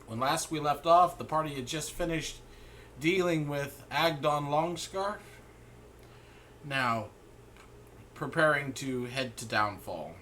When last we left off, the party had just finished dealing with Agdon Longscarf. Now, preparing to head to Downfall.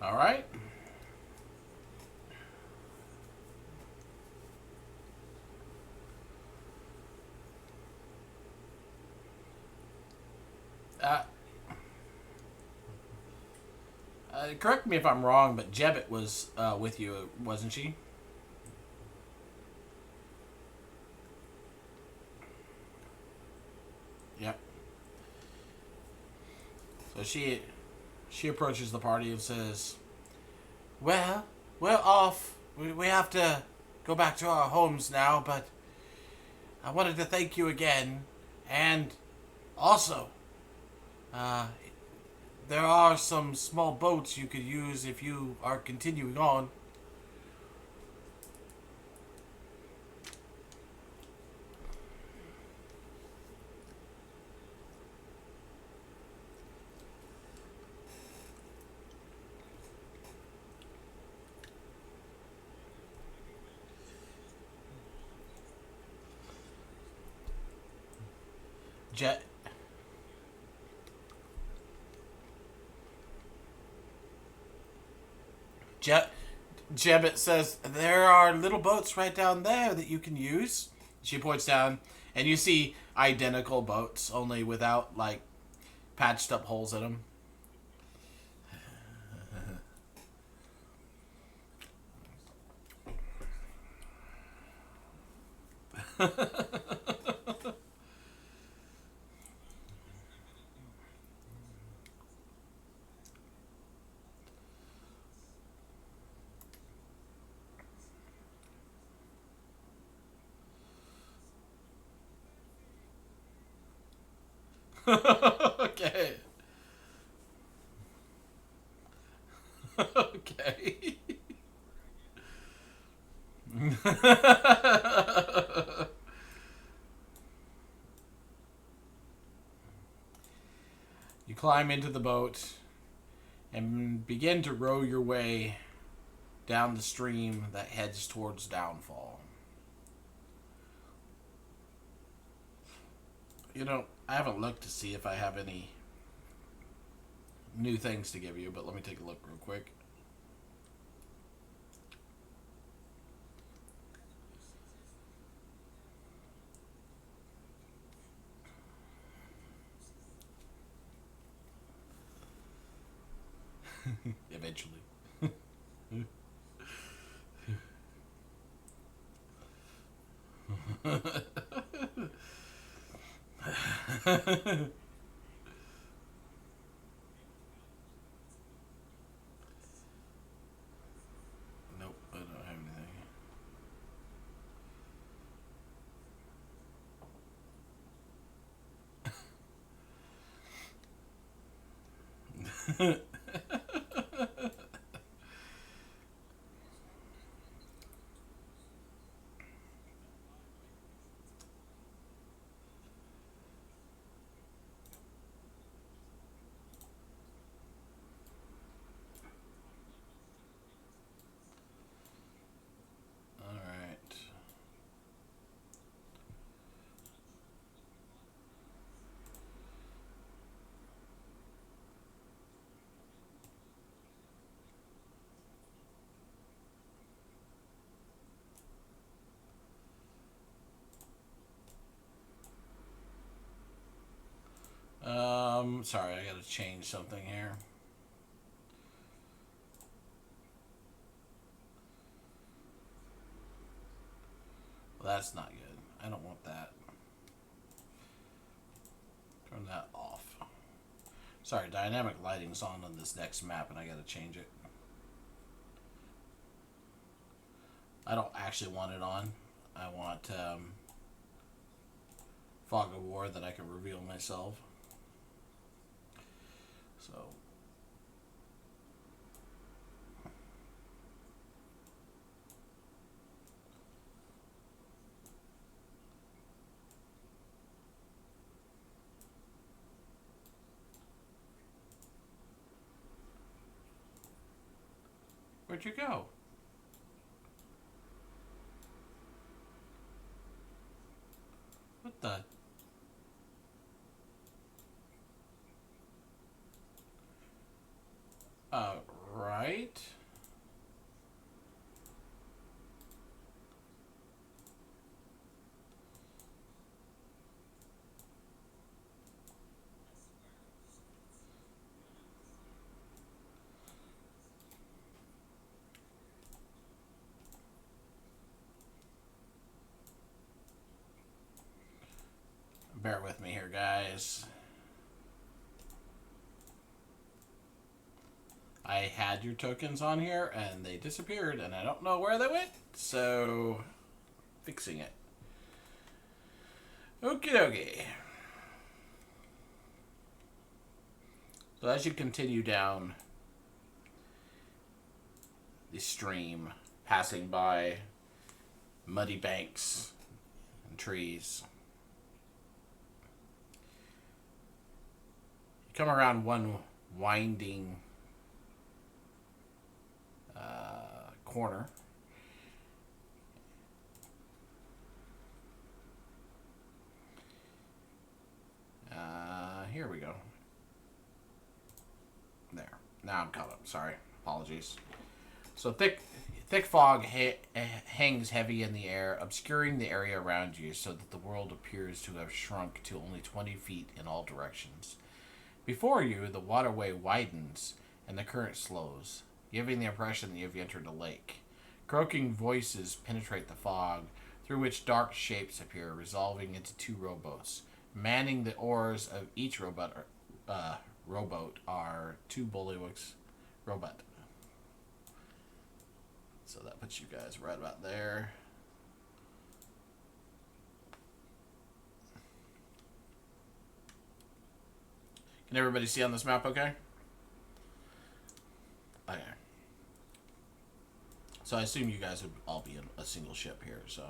All right. Uh, Correct me if I'm wrong, but Jebbet was with you, wasn't she? Yep. So she approaches the party and says, "Well, we're off. We have to go back to our homes now, but I wanted to thank you again, and also, uh, there are some small boats you could use if you are continuing on." Je- Je- Jebbet says, "There are little boats right down there that you can use." She points down, and you see identical boats, only without, like, patched up holes in them. Okay. Okay. You climb into the boat and begin to row your way down the stream that heads towards Downfall. I haven't looked to see if I have any new things to give you, but let me take a look real quick. Eventually. Nope, I don't have anything. All right. Sorry, I gotta change something here. Well, that's not good. I don't want that. Turn that off. Sorry, dynamic lighting's on this next map, and I gotta change it. I don't actually want it on. I want fog of war that I can reveal myself. So. Where'd you go? What the? Right. Bear with me here, guys. I had your tokens on here and they disappeared and I don't know where they went, so fixing it. Okie dokie. So as you continue down the stream, passing by muddy banks and trees, you come around one winding corner. Here we go. There. Now I'm caught up. Sorry. Apologies. So thick fog hangs heavy in the air, obscuring the area around you so that the world appears to have shrunk to only 20 feet in all directions. Before you, the waterway widens and the current slows, giving the impression that you've entered a lake. Croaking voices penetrate the fog, through which dark shapes appear, resolving into two rowboats. Manning the oars of each rowboat are two bullywugs rowboat. So that puts you guys right about there. Can everybody see on this map okay? Okay. So I assume you guys would all be in a single ship here, so.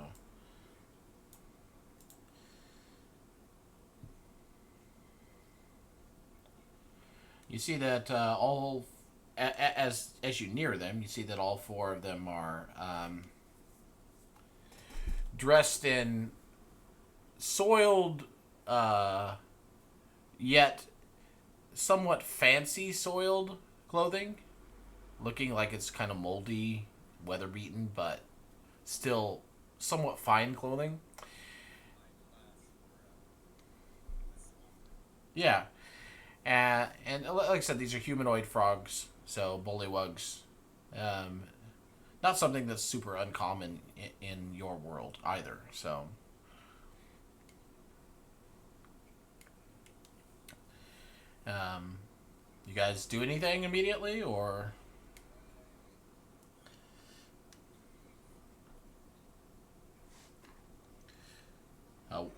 You see that as you near them, you see that all four of them are dressed in soiled, yet somewhat fancy soiled clothing, looking like it's kind of moldy, weather beaten, but still somewhat fine clothing. Yeah. And like I said, these are humanoid frogs, so bullywugs. Not something that's super uncommon in your world either, so. You guys do anything immediately, or? Oh.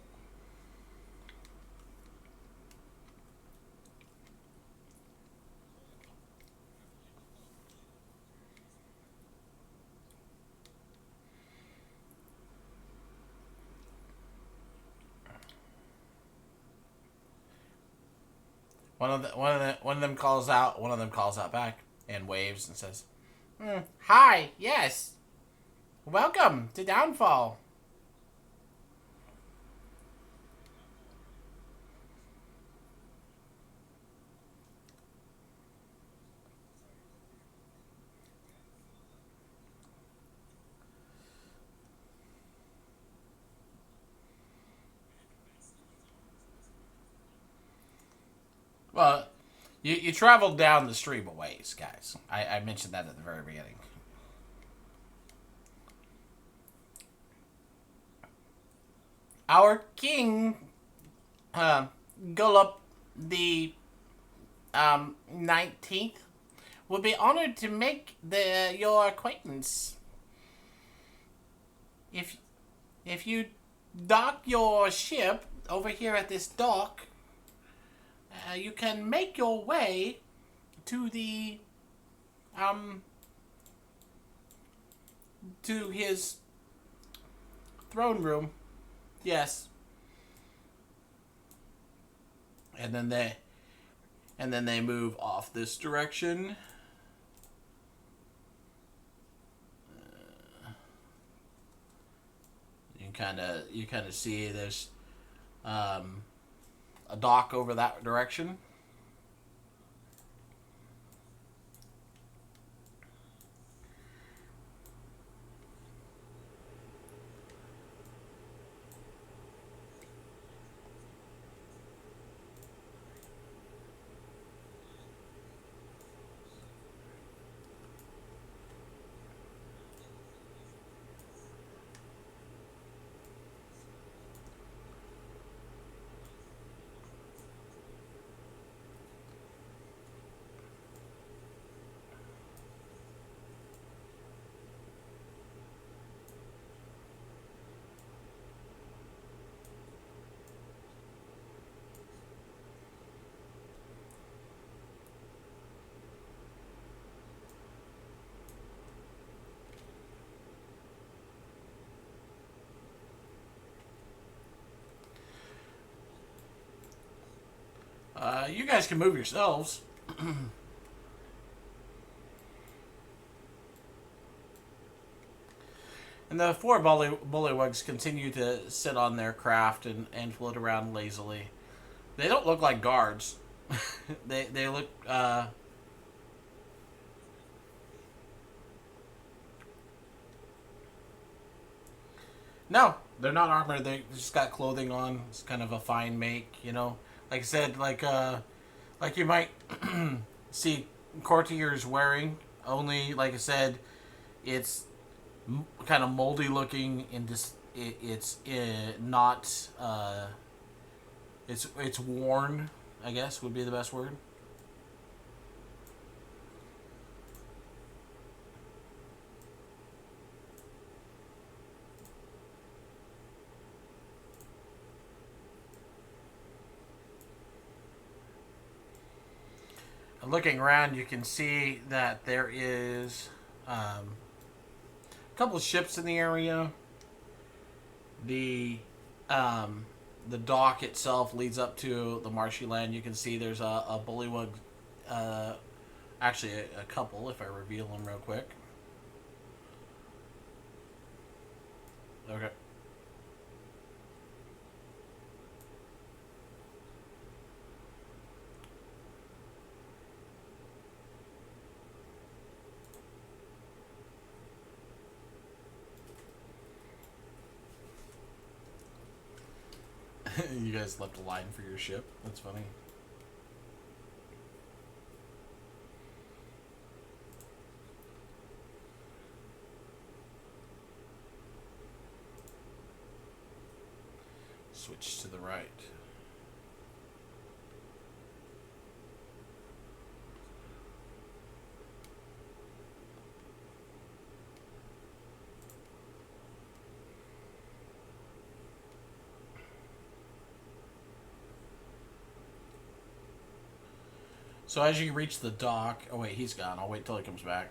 One of them calls out. One of them calls out back and waves and says, "Hi, yes, welcome to Downfall." Well, you traveled down the stream a ways, guys. I mentioned that at the very beginning. Our king, Gullup the 19th, would be honored to make your acquaintance. If you dock your ship over here at this dock, you can make your way to the to his throne room. Yes. And then they move off this direction. You kind of see there's a dock over that direction. You guys can move yourselves. And the four bullywugs continue to sit on their craft and float around lazily. They don't look like guards. they look... No, they're not armored. They just got clothing on. It's kind of a fine make, you know. Like I said, like you might see courtiers wearing. Only, like I said, it's kind of moldy looking and just it's not it's worn, I guess would be the best word. Looking around, you can see that there is a couple of ships in the area. The dock itself leads up to the marshy land. You can see there's a bullywug, actually a couple, if I reveal them real quick. Okay. You guys left a line for your ship. That's funny. Switch to the right. So as you reach the dock... Oh, wait, he's gone. I'll wait till he comes back.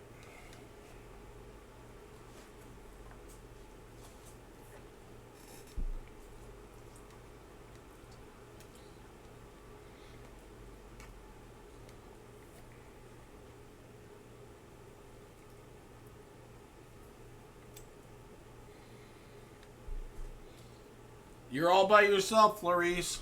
You're all by yourself, Flourice.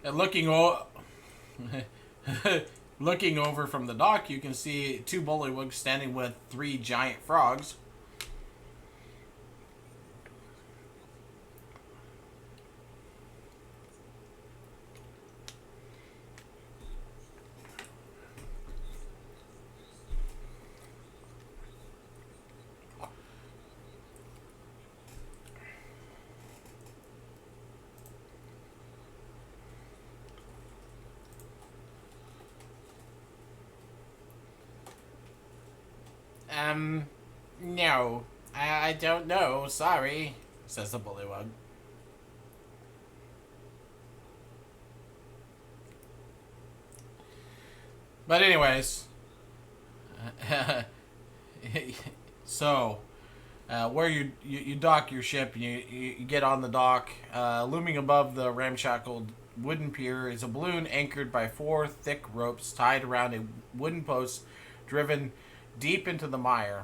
And looking over from the dock, you can see two bullywugs standing with three giant frogs. No. I don't know. Sorry, says the bullywug. But anyways, so where you dock your ship, and you get on the dock. Looming above the ramshackled wooden pier is a balloon anchored by four thick ropes tied around a wooden post driven deep into the mire.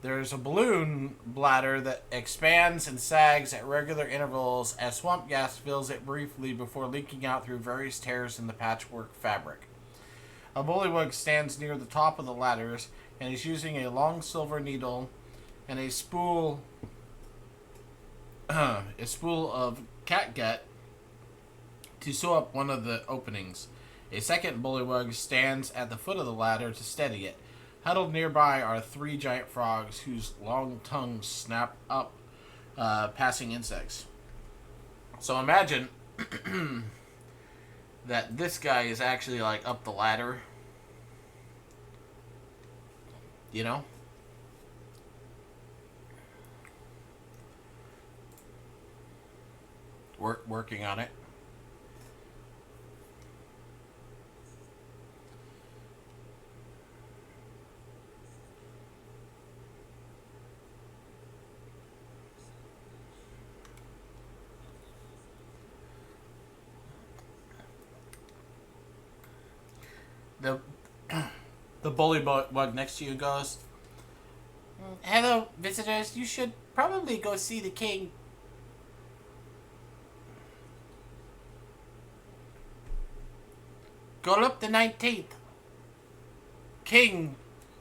There's a balloon bladder that expands and sags at regular intervals as swamp gas fills it briefly before leaking out through various tears in the patchwork fabric. A bullywug stands near the top of the ladders and is using a long silver needle and a spool of catgut to sew up one of the openings. A second bullywug stands at the foot of the ladder to steady it. Huddled nearby are three giant frogs whose long tongues snap up, passing insects. So imagine that this guy is actually like up the ladder. You know? Working on it. The the bullywug next to you goes, "Hello, visitors. You should probably go see the king." Gullup the 19th. King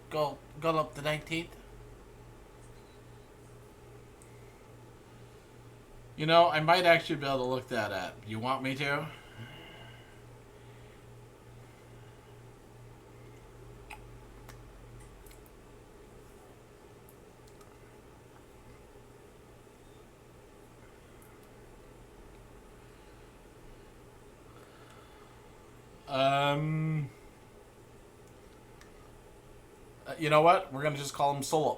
Gullup the 19th. You know, I might actually be able to look that up. You want me to? You know what? We're gonna just call him Solop.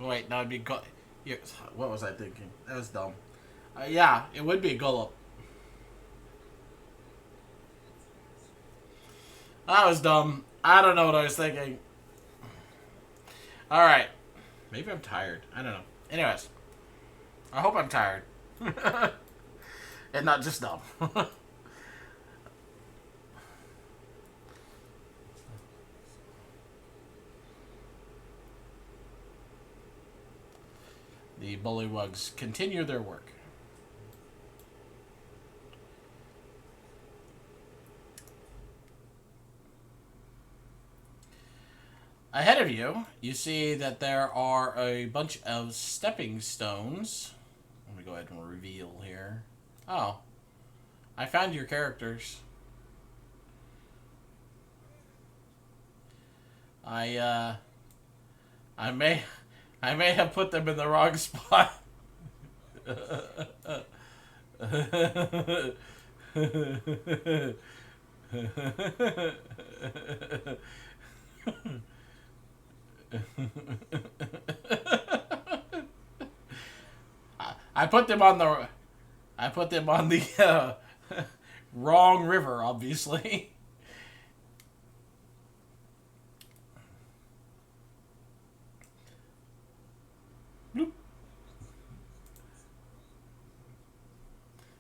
Wait, no, it'd be what was I thinking? That was dumb. Yeah, it would be Gullup. That was dumb. I don't know what I was thinking. All right, maybe I'm tired. I don't know. Anyways, I hope I'm tired. And not just dumb. The bullywugs continue their work. Ahead of you, you see that there are a bunch of stepping stones. Let me go ahead and reveal here. Oh, I found your characters. I may have put them in the wrong spot. I put them on the wrong river, obviously. Bloop.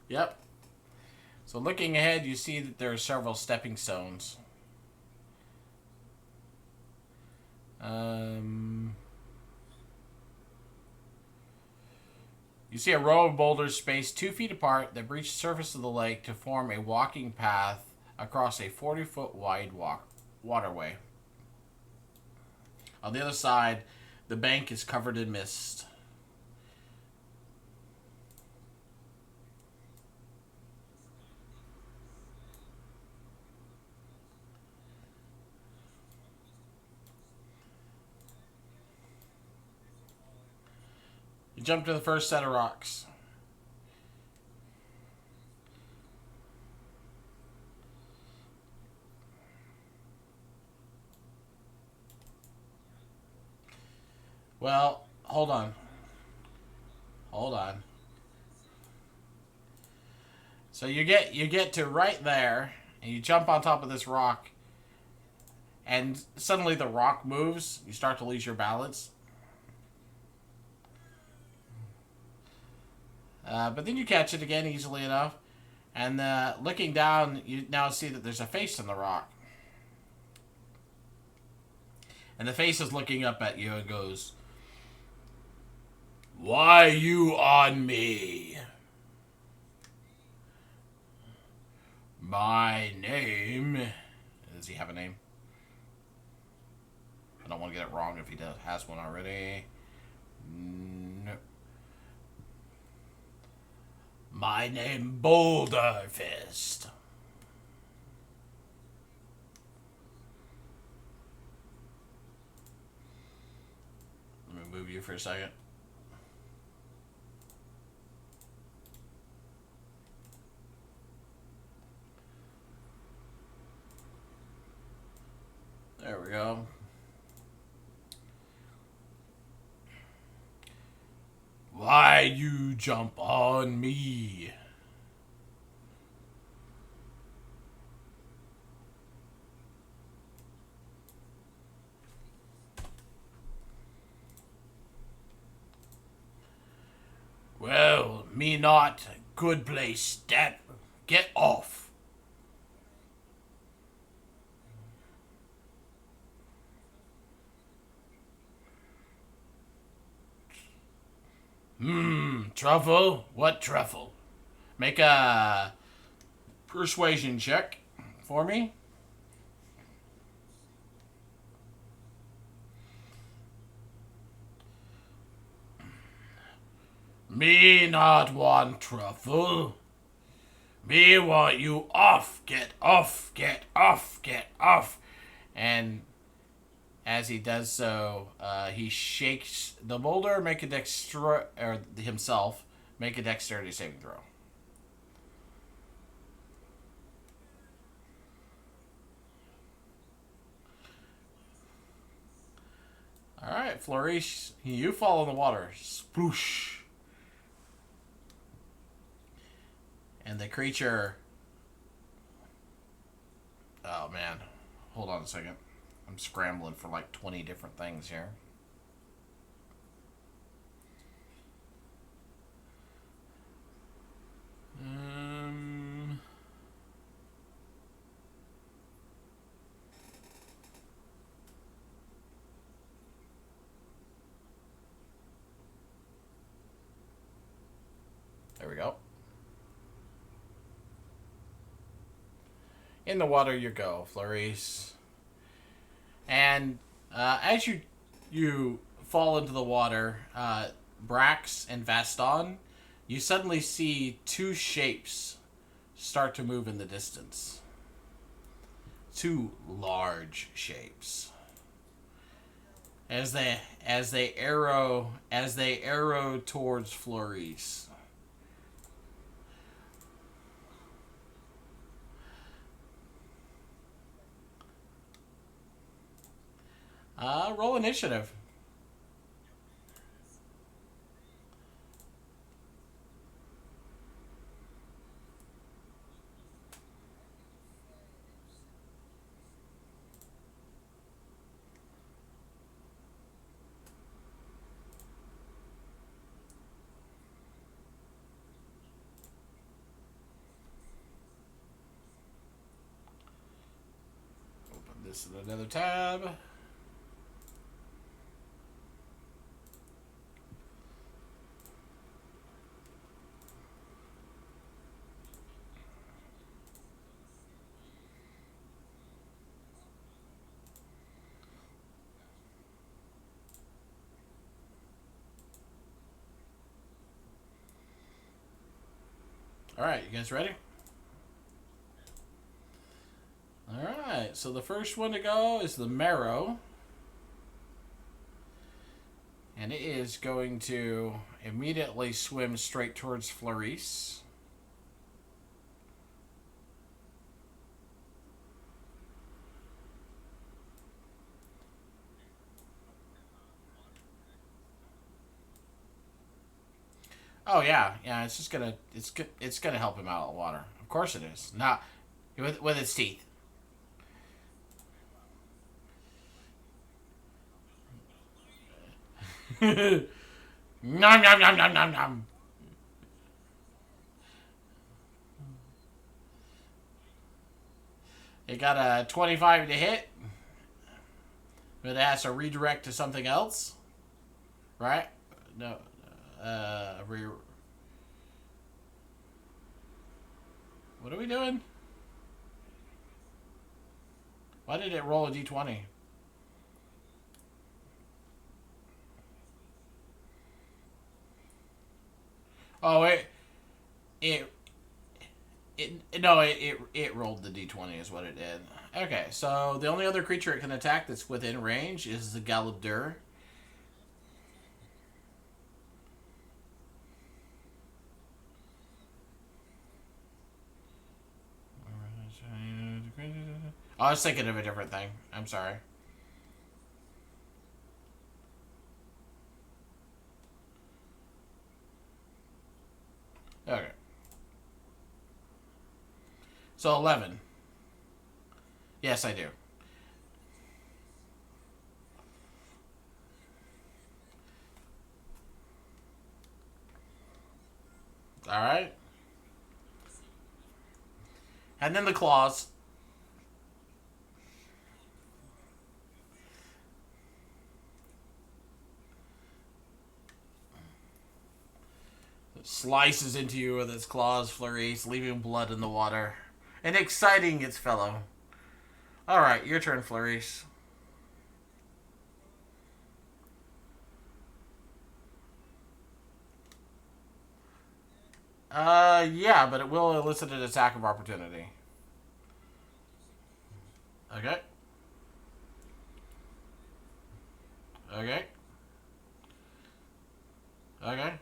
Yep. So looking ahead, you see that there are several stepping stones. You see a row of boulders spaced 2 feet apart that breach the surface of the lake to form a walking path across a 40-foot wide waterway. On the other side, the bank is covered in mist. You jump to the first set of rocks. Well, hold on. Hold on. So you get to right there, and you jump on top of this rock, and suddenly the rock moves. You start to lose your balance. But then you catch it again easily enough. And looking down, you now see that there's a face in the rock. And the face is looking up at you and goes, "Why you on me? My name..." Does he have a name? I don't want to get it wrong if he has one already. No. My name Boulder Fist. Let me move you for a second. There we go. Why you jump on me? Well, me not good place step. Get off. Truffle? What truffle? Make a persuasion check for me. Me not want truffle. Me want you off. Get off. Get off. Get off. And as he does so, he shakes the boulder. Make a himself. Make a dexterity saving throw. All right, Flourice, you fall in the water. Sploosh. And the creature... Oh, man. Hold on a second. I'm scrambling for like 20 different things here. There we go. In the water you go, Flourice. And as you fall into the water, Brax and Vaston, you suddenly see 2 shapes start to move in the distance. 2 large shapes. As they arrow towards Flourice. Roll initiative. Open this in another tab. Alright, you guys ready? Alright, so the first one to go is the Marrow. And it is going to immediately swim straight towards Flourice. Oh yeah, yeah. It's just gonna it's gonna help him out of the water. Of course it is. Not with its teeth. Nom nom nom nom nom nom. It got a 25 to hit, but it has to redirect to something else, right? No, what are we doing? Why did it roll a d20? Oh, it rolled the d20 is what it did. Okay, so the only other creature it can attack that's within range is the Galabdur. Oh, I was thinking of a different thing. I'm sorry. Okay. So 11. Yes, I do. All right. And then the claws. It slices into you with its claws, Flourice, leaving blood in the water and exciting its fellow. All right, your turn, Flourice. Yeah, but it will elicit an attack of opportunity. Okay. Okay. Okay.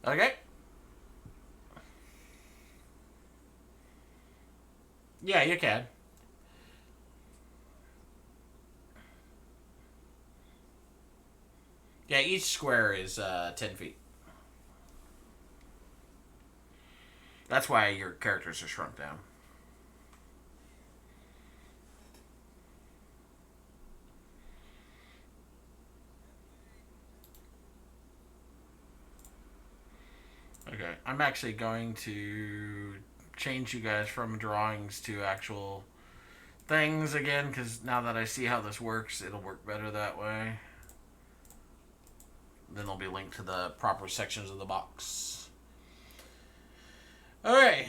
Okay. Yeah, you can. Yeah, each square is 10 feet. That's why your characters are shrunk down. Okay, I'm actually going to change you guys from drawings to actual things again, because now that I see how this works, it'll work better that way. Then they'll be linked to the proper sections of the box. Okay.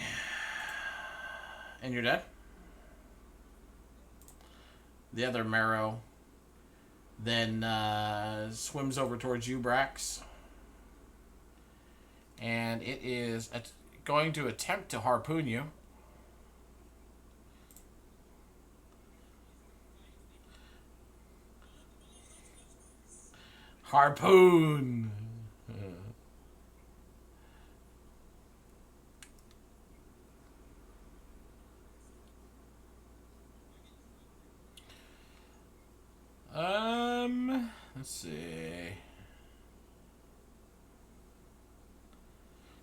And you're dead? The other Marrow then swims over towards you, Brax. And it is going to attempt to harpoon you. Harpoon! Let's see.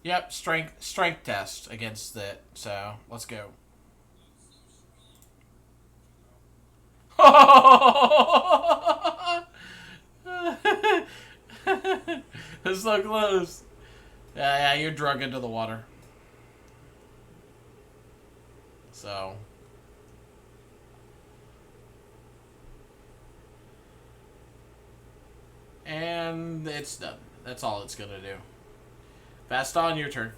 Yep, strength test against it. So let's go. It's so close. Yeah, you're drug into the water. So. And it's done. That's all it's gonna do. Vaston, your turn.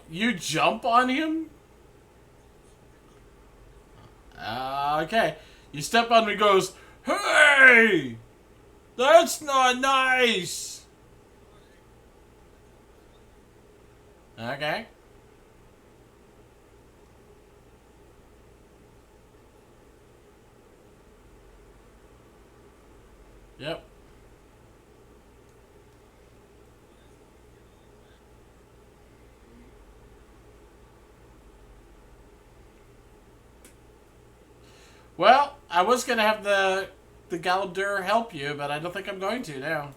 You jump on him? Okay. You step on him and he goes, "Hey! That's not nice!" Okay. Yep. Well, I was gonna have the Galadur help you, but I don't think I'm going to now.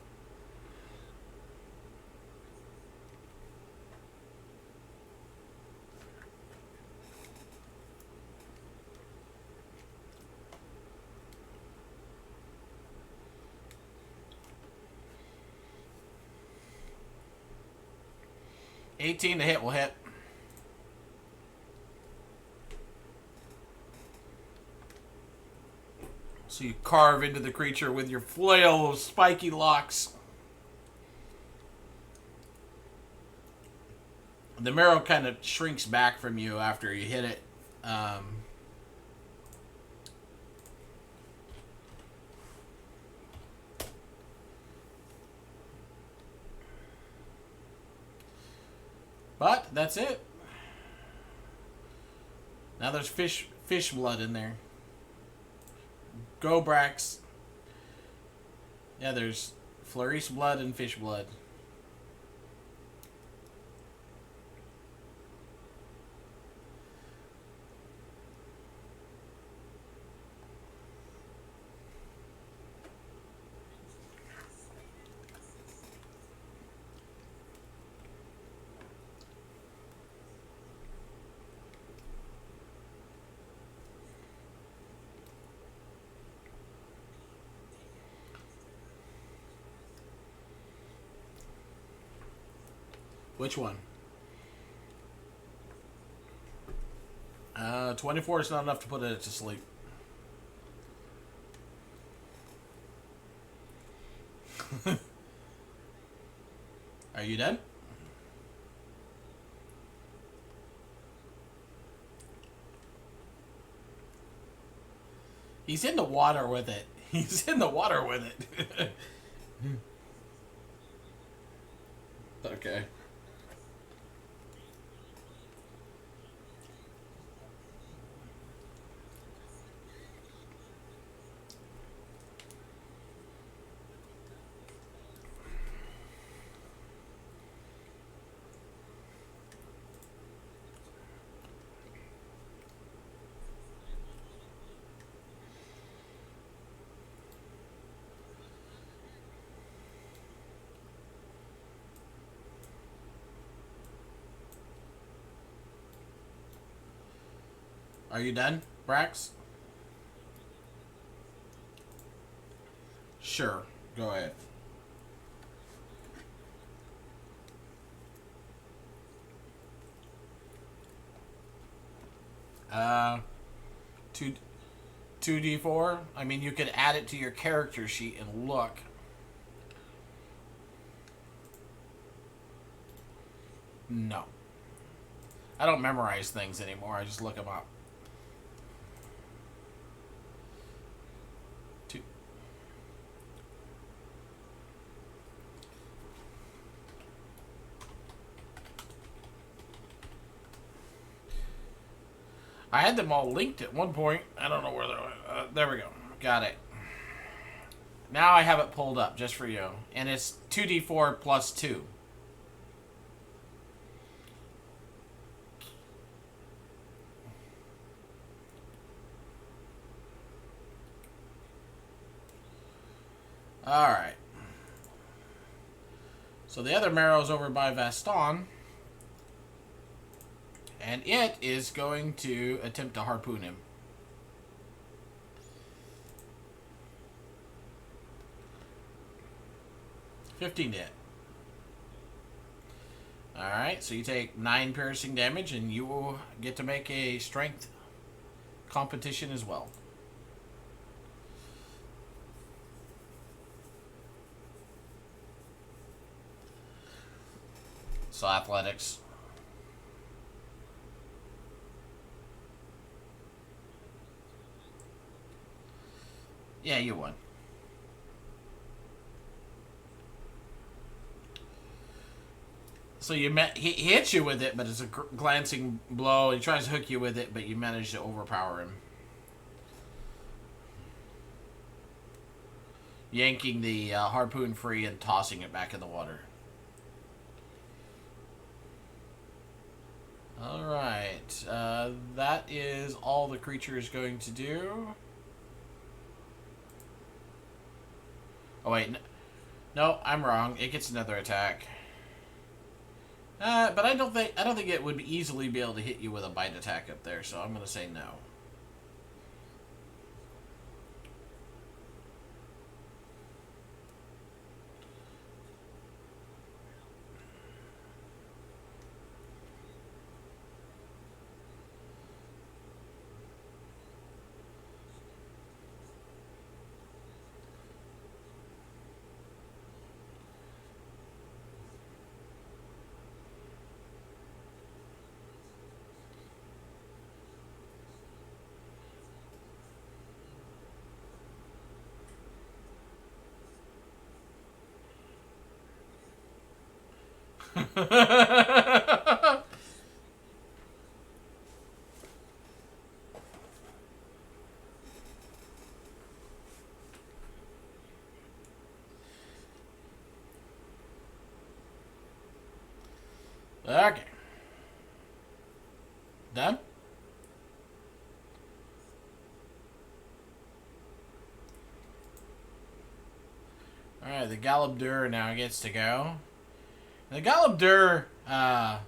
18 to hit will hit. So you carve into the creature with your flail of spiky locks. The marrow kind of shrinks back from you after you hit it. But that's it. Now there's fish blood in there. Go, Brax. Yeah, there's Flourice blood and fish blood. Which one? 24 is not enough to put it to sleep. Are you done? He's in the water with it. He's in the water with it. Okay. Are you done, Brax? Sure. Go ahead. Uh, 2d4. I mean, you could add it to your character sheet and look. No. I don't memorize things anymore. I just look them up. I had them all linked at one point. I don't know where they're... there we go. Got it. Now I have it pulled up just for you. And it's 2d4 plus 2. Alright. So the other marrow's over by Vaston. And it is going to attempt to harpoon him. $15 to hit. Alright, so you take 9 piercing damage, and you will get to make a strength competition as well. So athletics. Yeah, you won. So he hits you with it, but it's a glancing blow. He tries to hook you with it, but you manage to overpower him. Yanking the harpoon free and tossing it back in the water. Alright. That is all the creature is going to do. Oh, wait. No, I'm wrong. It gets another attack. But I don't think it would easily be able to hit you with a bite attack up there, so I'm going to say no. Okay. Done? Alright, the Galabdur now gets to go. And the Galabdur kind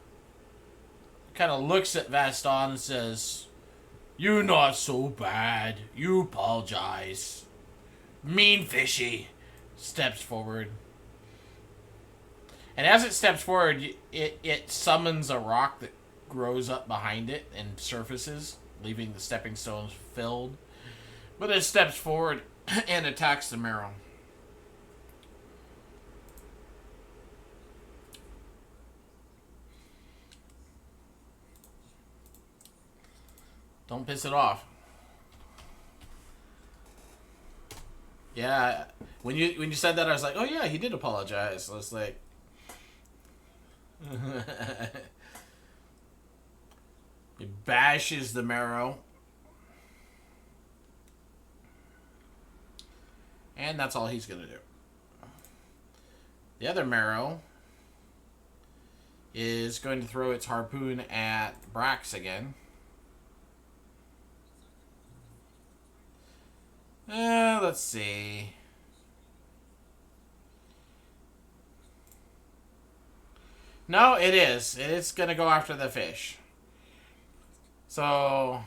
of looks at Vaston and says, "You not so bad. You apologize." Mean fishy. Steps forward. And as it steps forward, it summons a rock that grows up behind it and surfaces, leaving the stepping stones filled. But it steps forward and attacks the marrow. Don't piss it off. Yeah, when you said that, I was like, oh yeah, he did apologize. I was like, he bashes the marrow, and that's all he's gonna do. The other marrow is going to throw its harpoon at Brax again. Let's see. No, it is. It's going to go after the fish. So,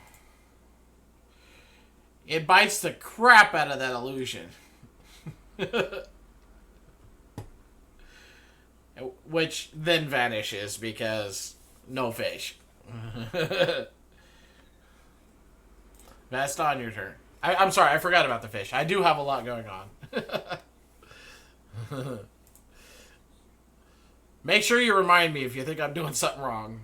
it bites the crap out of that illusion. Which then vanishes because no fish. Vaston, your turn. I'm sorry, I forgot about the fish. I do have a lot going on. Make sure you remind me if you think I'm doing something wrong.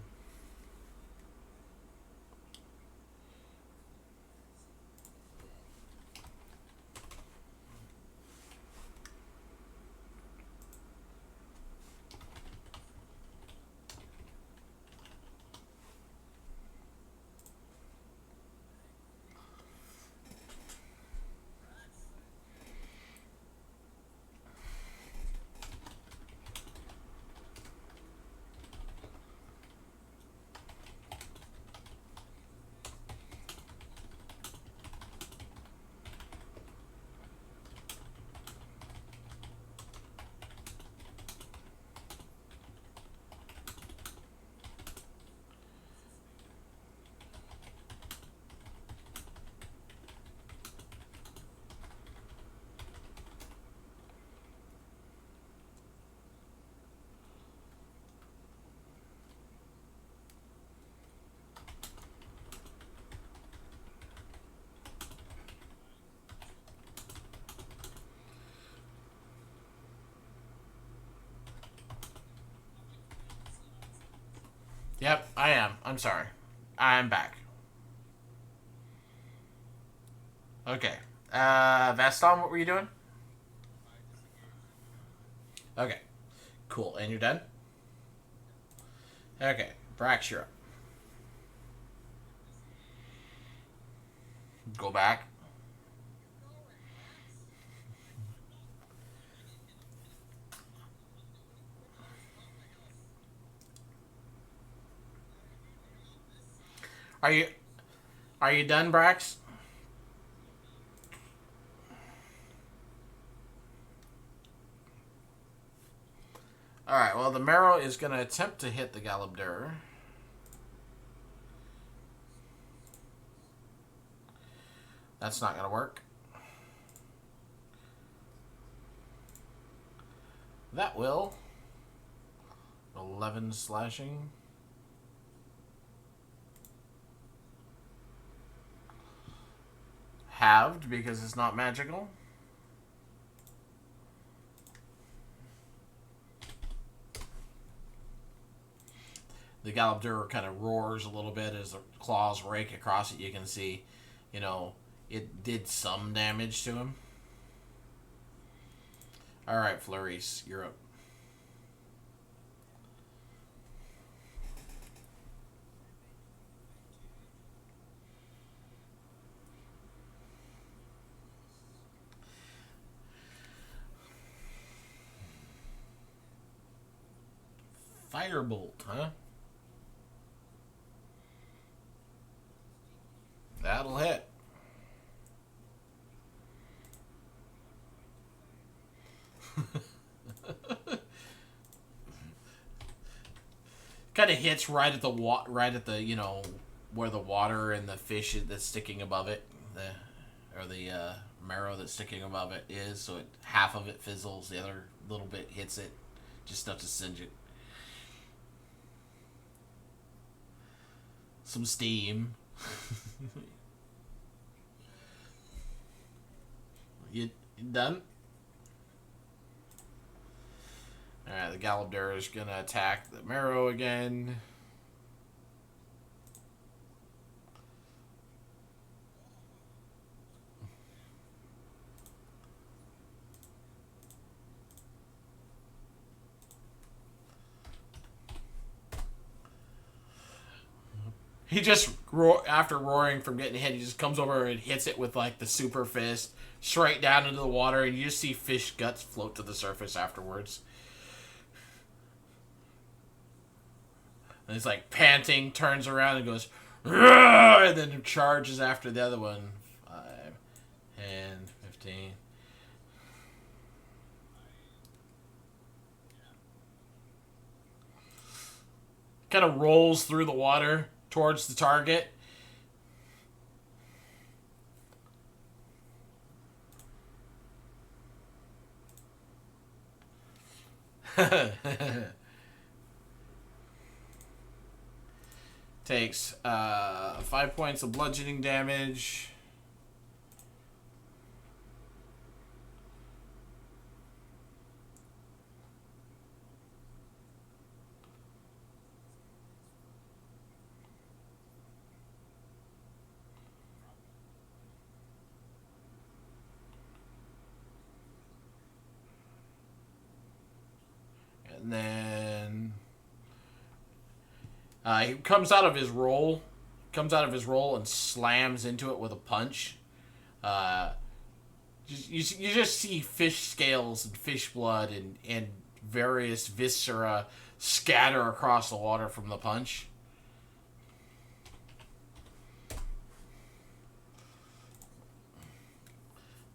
Yep, I am. I'm sorry. I'm back. Okay. Vaston, what were you doing? Okay, cool. And you're done? Okay, Brax, you're up. Go back. Are you are you done, Brax? All right. Well, the Marrow is going to attempt to hit the Galabdur. That's not going to work. That will. 11 slashing. Halved because it's not magical. The Galabdur kind of roars a little bit as the claws rake across it. You can see, you know, it did some damage to him. All right, Flourice, you're up. Firebolt, huh? That'll hit. Kind of hits right at the you know, where the water and the fish that's sticking above it, the marrow that's sticking above it is. So half of it fizzles, the other little bit hits it, just enough to singe it. Some steam. You done? Alright, the Galabdur is going to attack the Marrow again. He just, after roaring from getting hit, he just comes over and hits it with, like, the super fist straight down into the water, and you just see fish guts float to the surface afterwards. And he's, like, panting, turns around and goes, "Roar!" And then charges after the other one. 5, 10, 15. Kind of rolls through the water towards the target. Takes 5 points of bludgeoning damage. And then he comes out of his roll, and slams into it with a punch. You just see fish scales and fish blood and various viscera scatter across the water from the punch.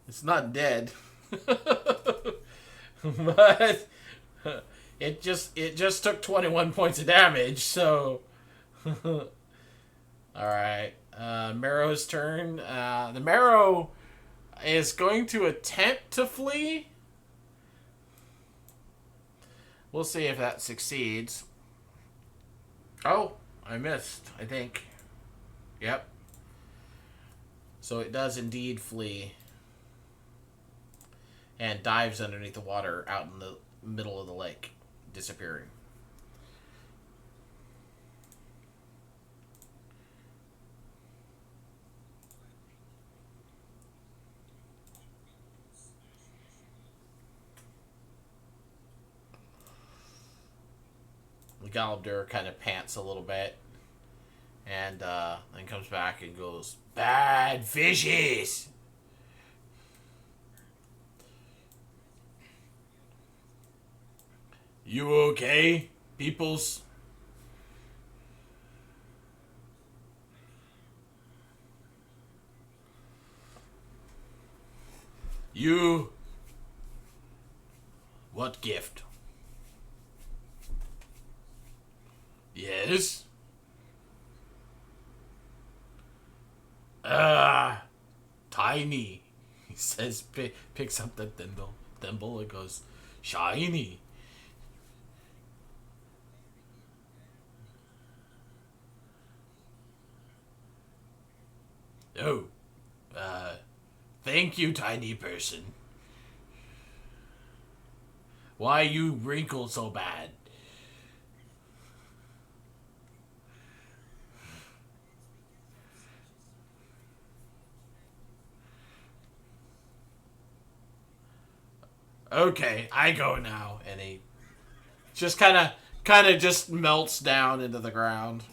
It's not dead, but it just took 21 points of damage. So, all right, Marrow's turn. The Marrow is going to attempt to flee. We'll see if that succeeds. Oh, I missed, I think. Yep. So it does indeed flee. And dives underneath the water out in the middle of the lake, disappearing. Galamdur kind of pants a little bit, and then comes back and goes, "Bad fishes." You okay, peoples? You. What gift? Yes? Tiny. He says, picks up the thimble and goes, shiny. Oh, thank you, tiny person. Why you wrinkle so bad? Okay, I go now. And he just kind of just melts down into the ground.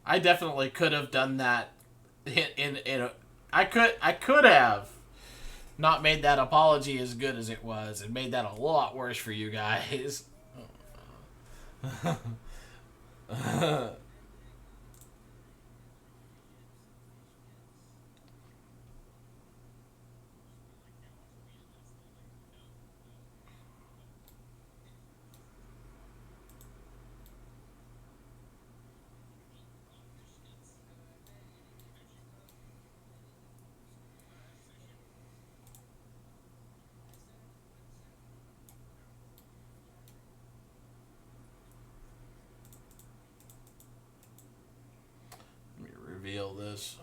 I definitely could have done that in a, I could have not made that apology as good as it was and made that a lot worse for you guys. Let me reveal this.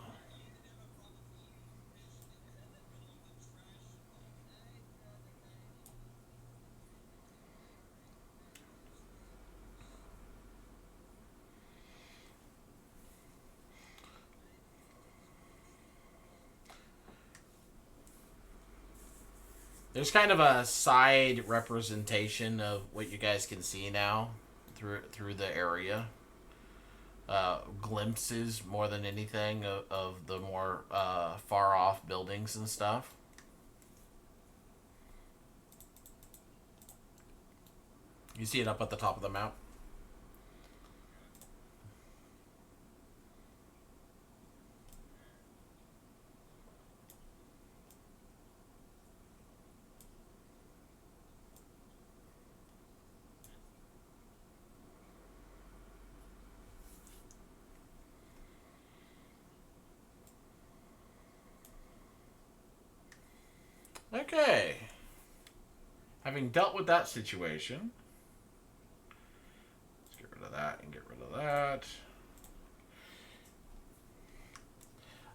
There's kind of a side representation of what you guys can see now through the area. Glimpses more than anything of the more far off buildings and stuff. You see it up at the top of the map. Okay. Having dealt with that situation, let's get rid of that and get rid of that.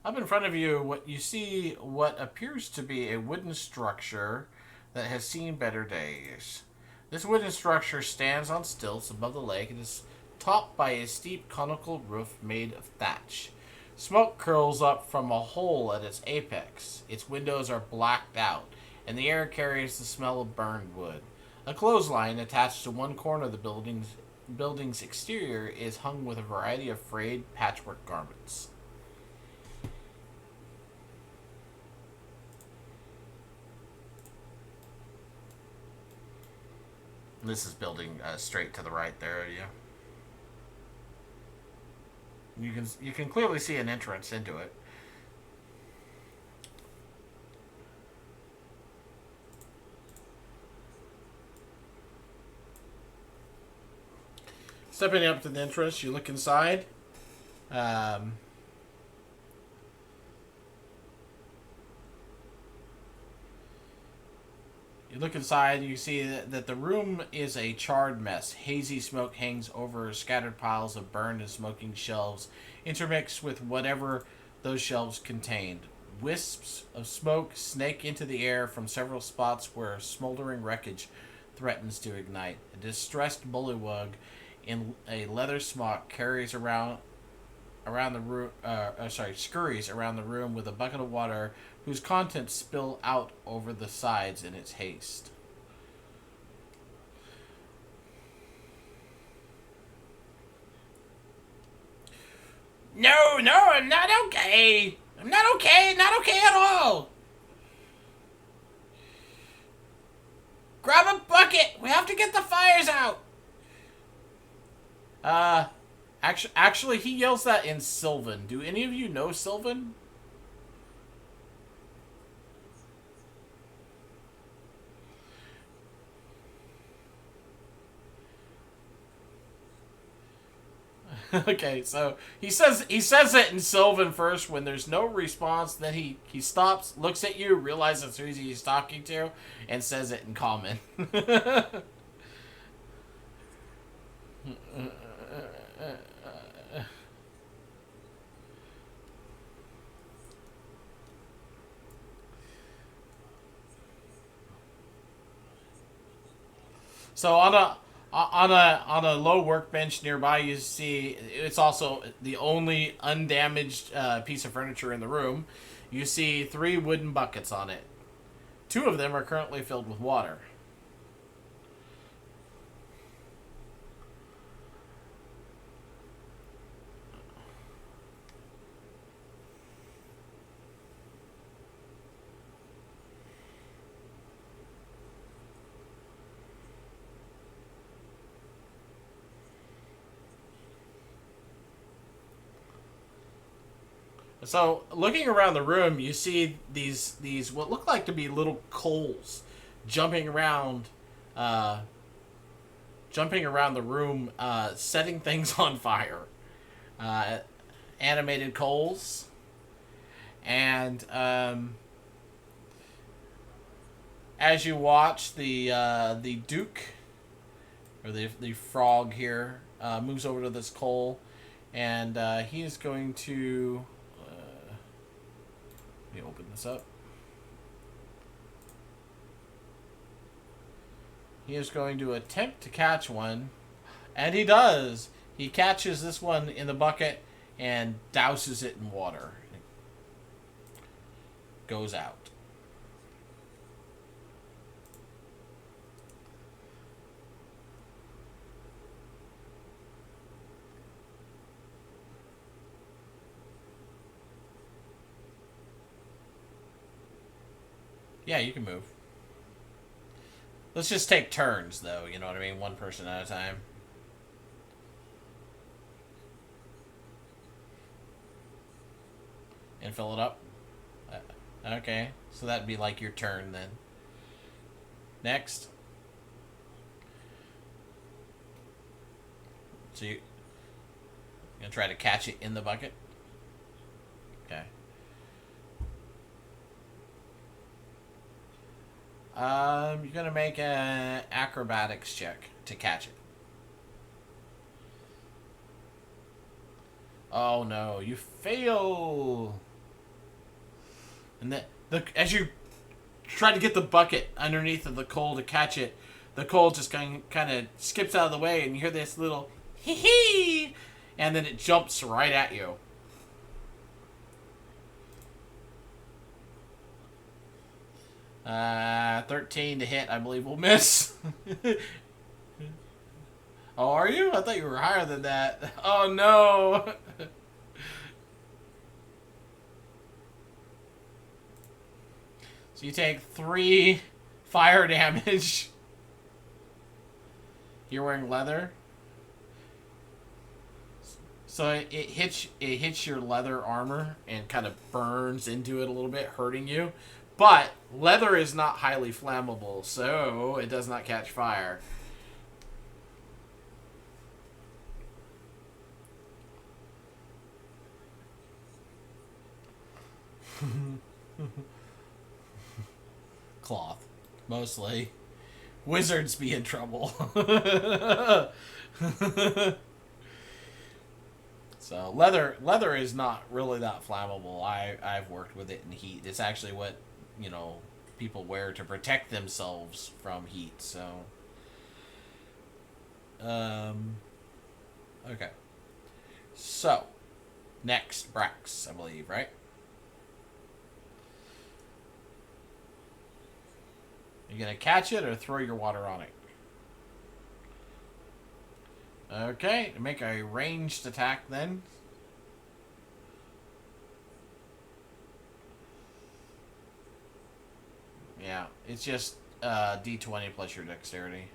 Up in front of you, what you see what appears to be a wooden structure that has seen better days. This wooden structure stands on stilts above the lake and is topped by a steep conical roof made of thatch. Smoke curls up from a hole at its apex. Its windows are blacked out, and the air carries the smell of burned wood. A clothesline attached to one corner of the building's exterior is hung with a variety of frayed patchwork garments. This is building straight to the right there. Yeah, you can clearly see an entrance into it. Stepping up to the entrance, you look inside. Um, You look inside and you see that the room is a charred mess. Hazy smoke hangs over scattered piles of burned and smoking shelves, intermixed with whatever those shelves contained. Wisps of smoke snake into the air from several spots where smoldering wreckage threatens to ignite. A distressed bullywug in a leather smock carries around around the room. Scurries around the room with a bucket of water, whose contents spill out over the sides in its haste. No, no, I'm not okay. I'm not okay. Not okay at all. Grab a bucket. We have to get the fires out. Actually, he yells that in Sylvan. Do any of you know Sylvan? Okay, so he says it in Sylvan first. When there's no response, then he stops, looks at you, realizes who he's talking to, and says it in common. So on a low workbench nearby, you see it's also the only undamaged piece of furniture in the room. You see 3 wooden buckets on it. 2 of them are currently filled with water. So, looking around the room, you see these what look like to be little coals jumping around, uh, jumping around the room, setting things on fire. Uh, Animated coals, and as you watch, the Duke or the frog here moves over to this coal, and he is going to. Let me open this up. He is going to attempt to catch one, and he does. He catches this one in the bucket and douses it in water. It goes out. Yeah, you can move. Let's just take turns, though. You know what I mean? One person at a time. And fill it up. Okay, so that'd be like your turn then. Next. So you're gonna try to catch it in the bucket? Okay. You're gonna make an acrobatics check to catch it. Oh no, you fail. And as you try to get the bucket underneath of the coal to catch it, the coal just kind of skips out of the way, and you hear this little hee hee, and then it jumps right at you. 13 to hit, I believe, will miss. Oh, are you? I thought you were higher than that. Oh, no. So you take 3 fire damage. You're wearing leather. So it hits your leather armor and kind of burns into it a little bit, hurting you. But leather is not highly flammable, so it does not catch fire. Cloth, mostly. Wizards be in trouble. So leather is not really that flammable. I've worked with it in heat. It's actually what, people wear to protect themselves from heat. So okay. So Next, Brax, I believe, right? You gonna catch it or throw your water on it? Okay, make a ranged attack then. Yeah, it's just D20 plus your dexterity.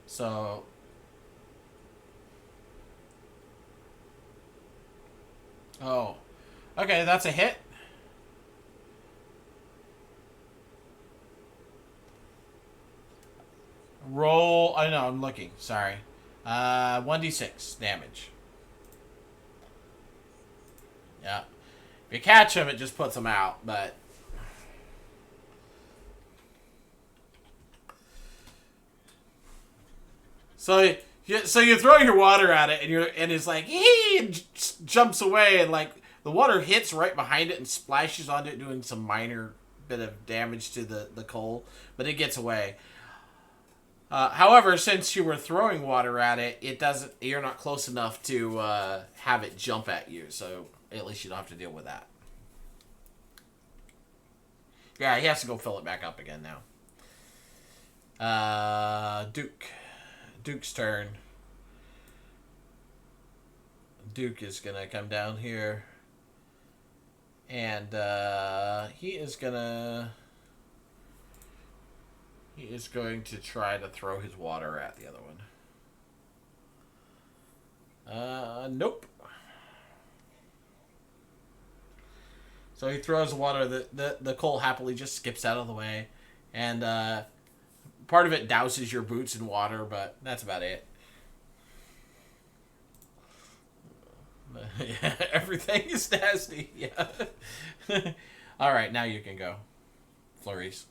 So... Oh. Okay, that's a hit. Roll... I know, I'm looking. Sorry. 1d6 damage. Yeah. If you catch him, it just puts him out, but... So you throw your water at it, and it's like, hee, and jumps away, and like the water hits right behind it and splashes onto it, doing some minor bit of damage to the coal, but it gets away. However, since you were throwing water at it, it doesn't. You're not close enough to have it jump at you, so at least you don't have to deal with that. Yeah, he has to go fill it back up again now. Duke's turn. Duke is gonna come down here, and he is going to try to throw his water at the other one. Nope. So he throws water. The coal happily just skips out of the way, and part of it douses your boots in water, but that's about it. Yeah, everything is nasty. Yeah. All right, now you can go, Flourice.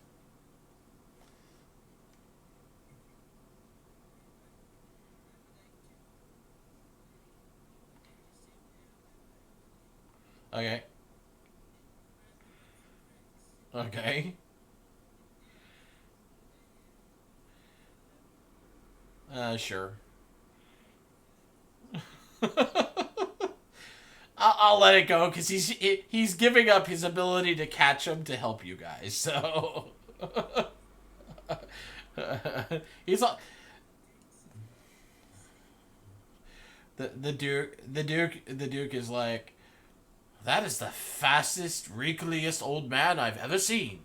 Okay. Okay. Sure. I'll let it go because he's giving up his ability to catch him to help you guys. So he's the Duke is like, that is the fastest, wrinkliest old man I've ever seen.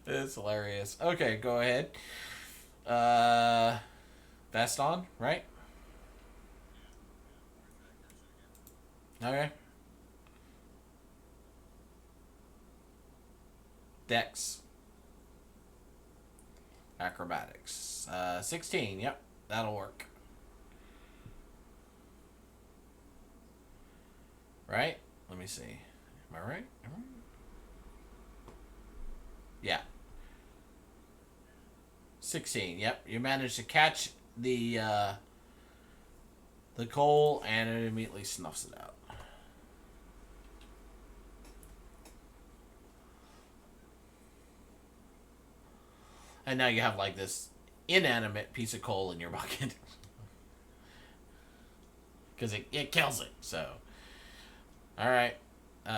It's hilarious. Okay, go ahead. Vaston, right? Okay. Dex. Acrobatics. 16, yep. That'll work. Right? Let me see. Am I right? Yeah. 16, yep. You managed to catch the coal, and it immediately snuffs it out. And now you have like this inanimate piece of coal in your bucket. Because it kills it, so. Alright. You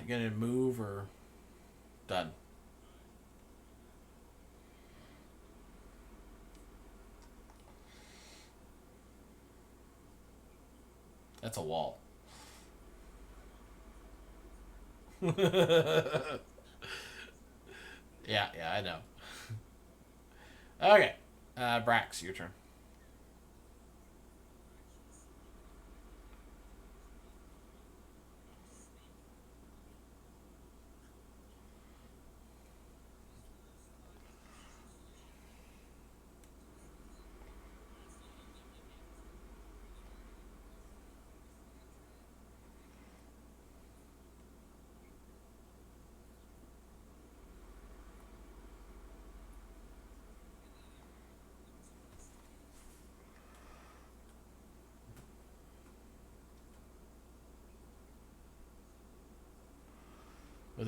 gonna move or done? That's a wall. Yeah, I know. Okay. Brax, your turn.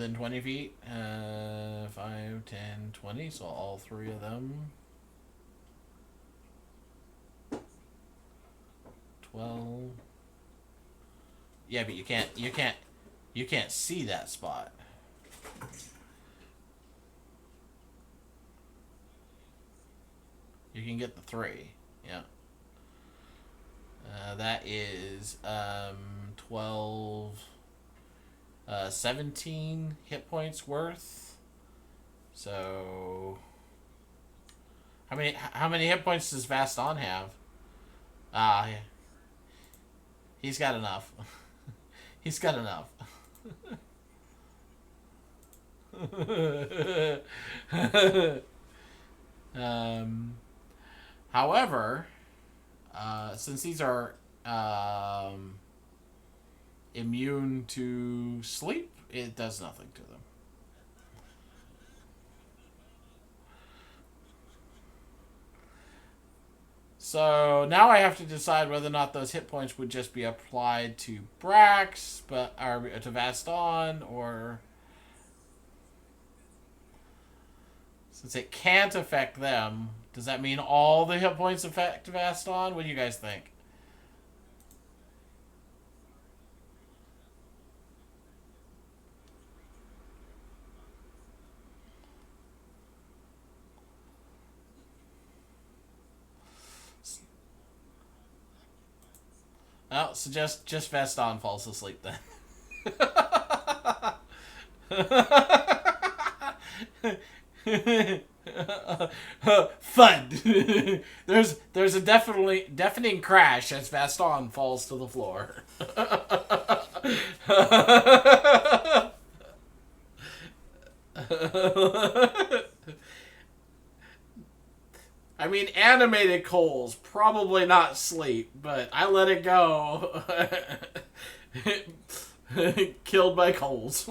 within 20 feet. 5, 10, 20. So all three of them. 12. Yeah, but you can't see that spot. You can get the 3. Yeah. That is 12, 17 hit points worth. So how many hit points does Vaston have? Yeah. He's got enough. He's got enough. However, since these are immune to sleep, it does nothing to them. So now I have to decide whether or not those hit points would just be applied to Brax, or to Vaston, or since it can't affect them, does that mean all the hit points affect Vaston? What do you guys think? Oh, so just Vaston falls asleep then. Thud. there's a deafening crash as Vaston falls to the floor. I mean, animated coals, probably not sleep, but I let it go. Killed by coals.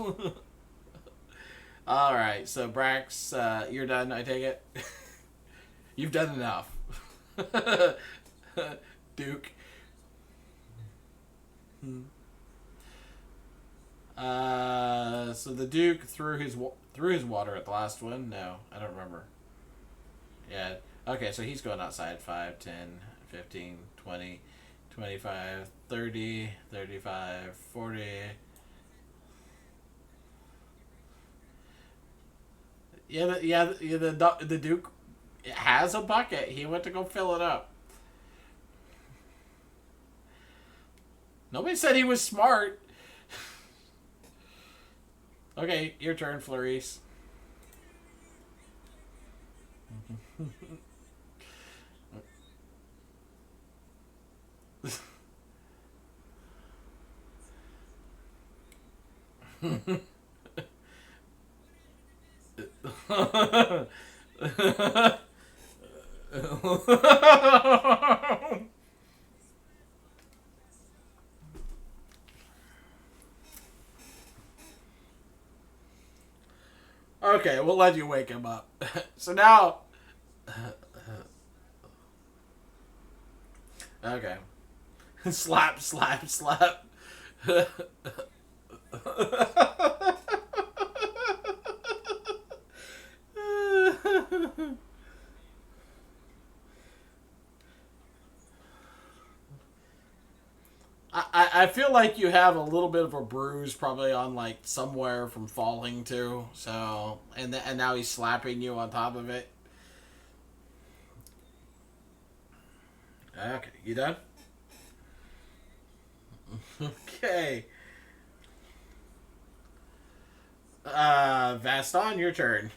Alright, so Brax, you're done, I take it? You've done enough. Duke. So the Duke threw his water at the last one? No, I don't remember. Yeah. Okay, so he's going outside. 5, 10, 15, 20, 25, 30, 35, 40. The Duke has a bucket. He went to go fill it up. Nobody said he was smart. Okay, your turn, Flourice. Okay, we'll let you wake him up. So now... Okay. Slap, slap, slap. I feel like you have a little bit of a bruise probably on like somewhere from falling too. So and now he's slapping you on top of it. Okay, you done? Okay. Vaston, your turn.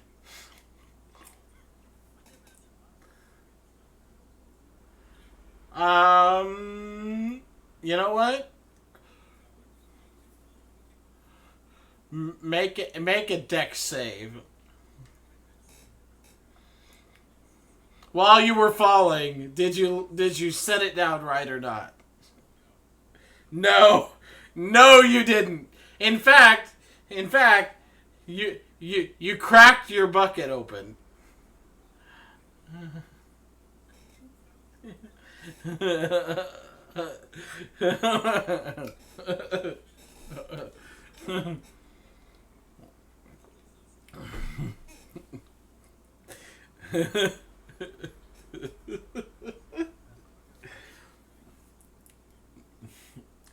You know what? Make a dex save. While you were falling, did you set it down right or not? No. No, you didn't. In fact, you cracked your bucket open.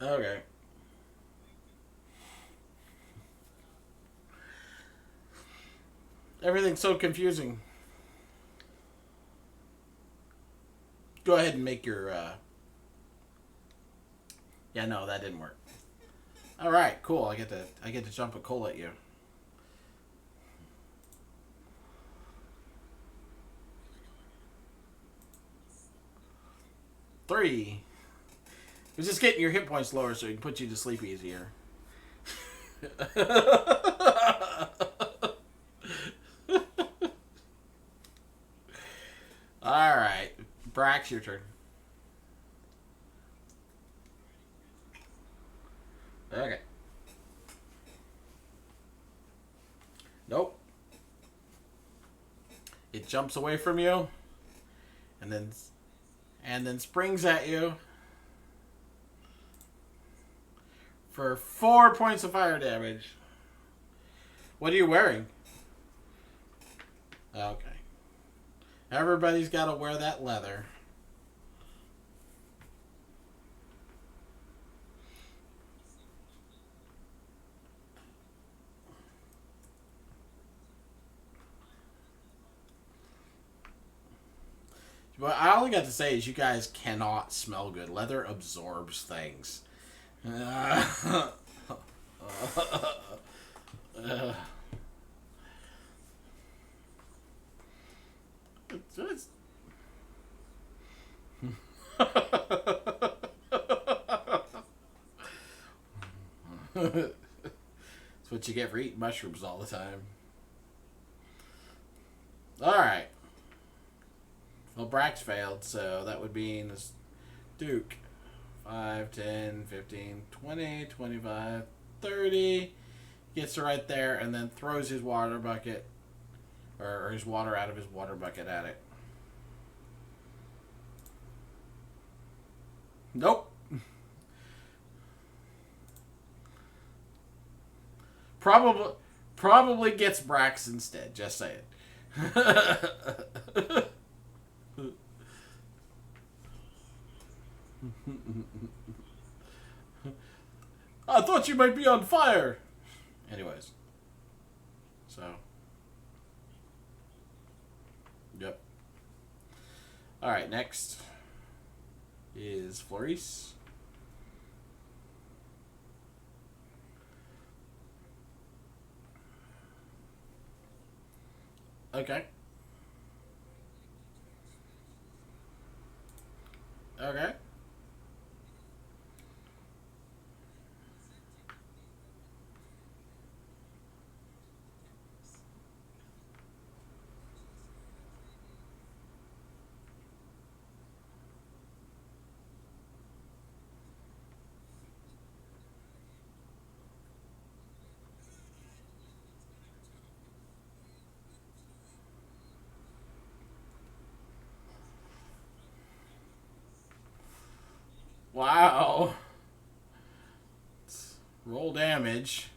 Okay. Everything's so confusing. Go ahead and make your, Yeah, no, that didn't work. Alright, cool. I get to jump a coal at you. Three. It's just getting your hit points lower so he can put you to sleep easier. Alright. Brax, your turn. Okay. Nope. It jumps away from you and then springs at you for 4 points of fire damage. What are you wearing? Okay. Everybody's got to wear that leather. What I only got to say is you guys cannot smell good. Leather absorbs things. It's what you get for eating mushrooms all the time. Alright. Well, Brax failed, so that would mean Duke. 5, 10, 15, 20, 25, 30. Gets right there and then throws his water bucket, or his water out of his water bucket at it. Nope. Probably gets Brax instead, just saying. I thought you might be on fire. Anyways. So. Yep. Alright, next is Flourice. Okay. Okay. Wow. Roll damage.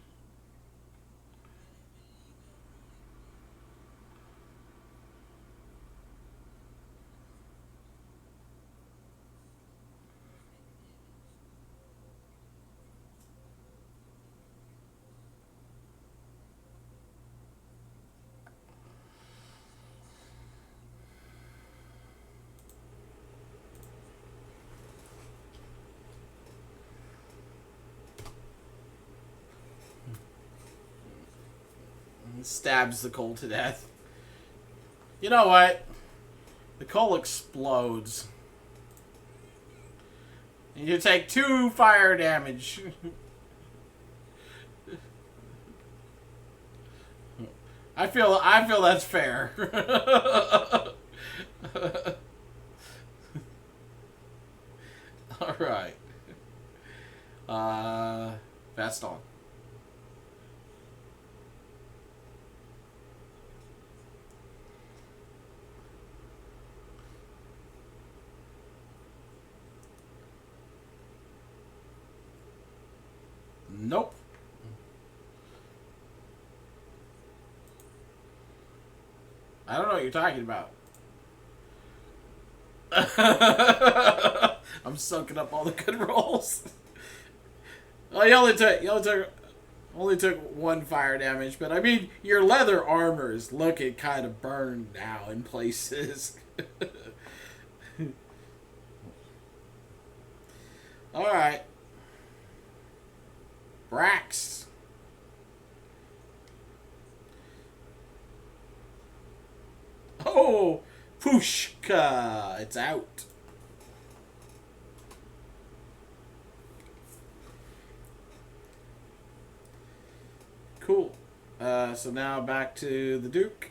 Stabs the coal to death. You know what? The coal explodes. And you take 2 fire damage. I feel that's fair. All right. Vaston. Nope. I don't know what you're talking about. I'm soaking up all the good rolls. Oh, you only took 1 fire damage, but I mean, your leather armor is looking kind of burned now in places. All right, Brax. Oh, Pushka, it's out. Cool. So now back to the Duke,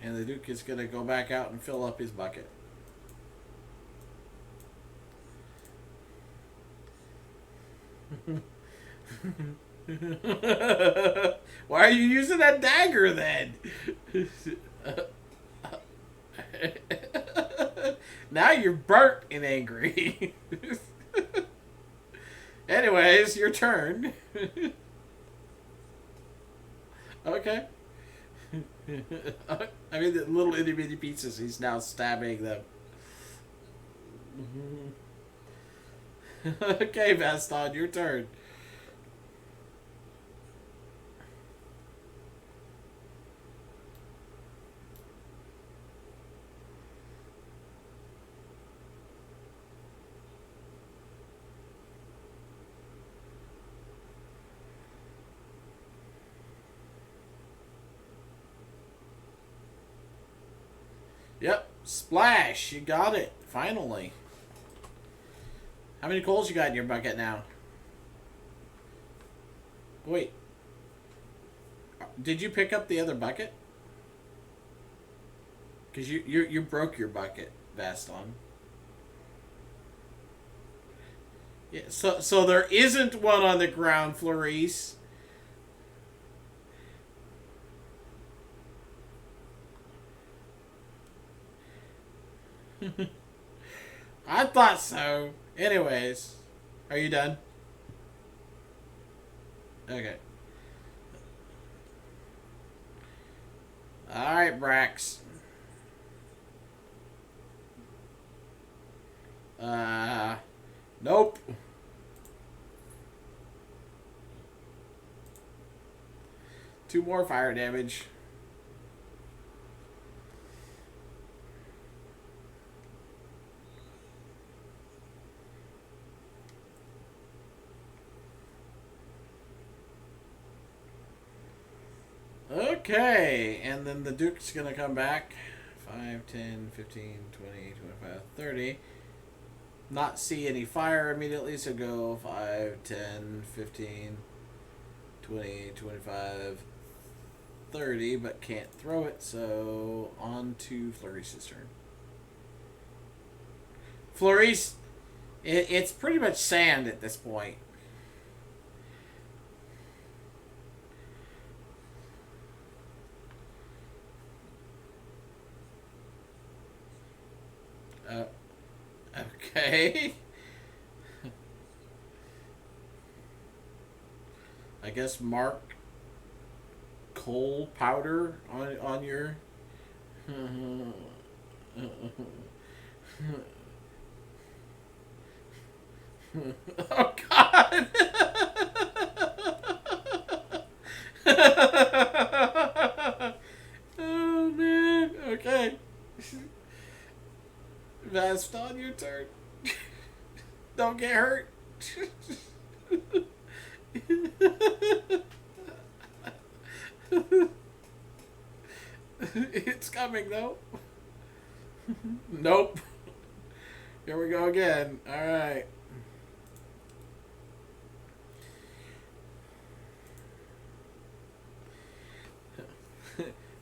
and the Duke is going to go back out and fill up his bucket. Why are you using that dagger then? Now you're burnt and angry. Anyways, your turn. Okay. I mean, the little itty bitty pieces, he's now stabbing them. Okay, Vaston, your turn. Yep, splash, you got it, finally. How many coals you got in your bucket now? Wait. Did you pick up the other bucket? Because you broke your bucket, Vaston. Yeah, so there isn't one on the ground, Flourice. I thought so. Anyways, are you done? Okay. Alright, Brax. Nope. Two more fire damage. Okay, and then the Duke's going to come back. 5, 10, 15, 20, 25, 30. Not see any fire immediately, so go 5, 10, 15, 20, 25, 30, but can't throw it, so on to Flourice's turn. Flourice, it's pretty much sand at this point. Okay. I guess mark coal powder on your. Oh God. Oh man. Okay. Vaston, your turn. Don't get hurt. It's coming though. Nope. Here we go again. All right.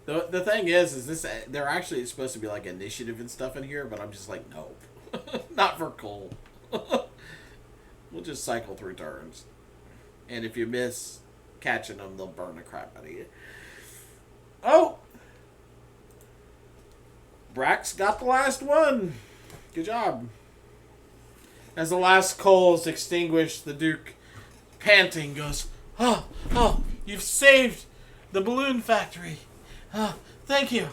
The thing is this there actually is supposed to be like initiative and stuff in here, but I'm just like, nope. Not for Cole. We'll just cycle through turns. And if you miss catching them, they'll burn the crap out of you. Oh! Brax got the last one. Good job. As the last coal is extinguished, the Duke, panting, goes, oh, you've saved the balloon factory. Thank you.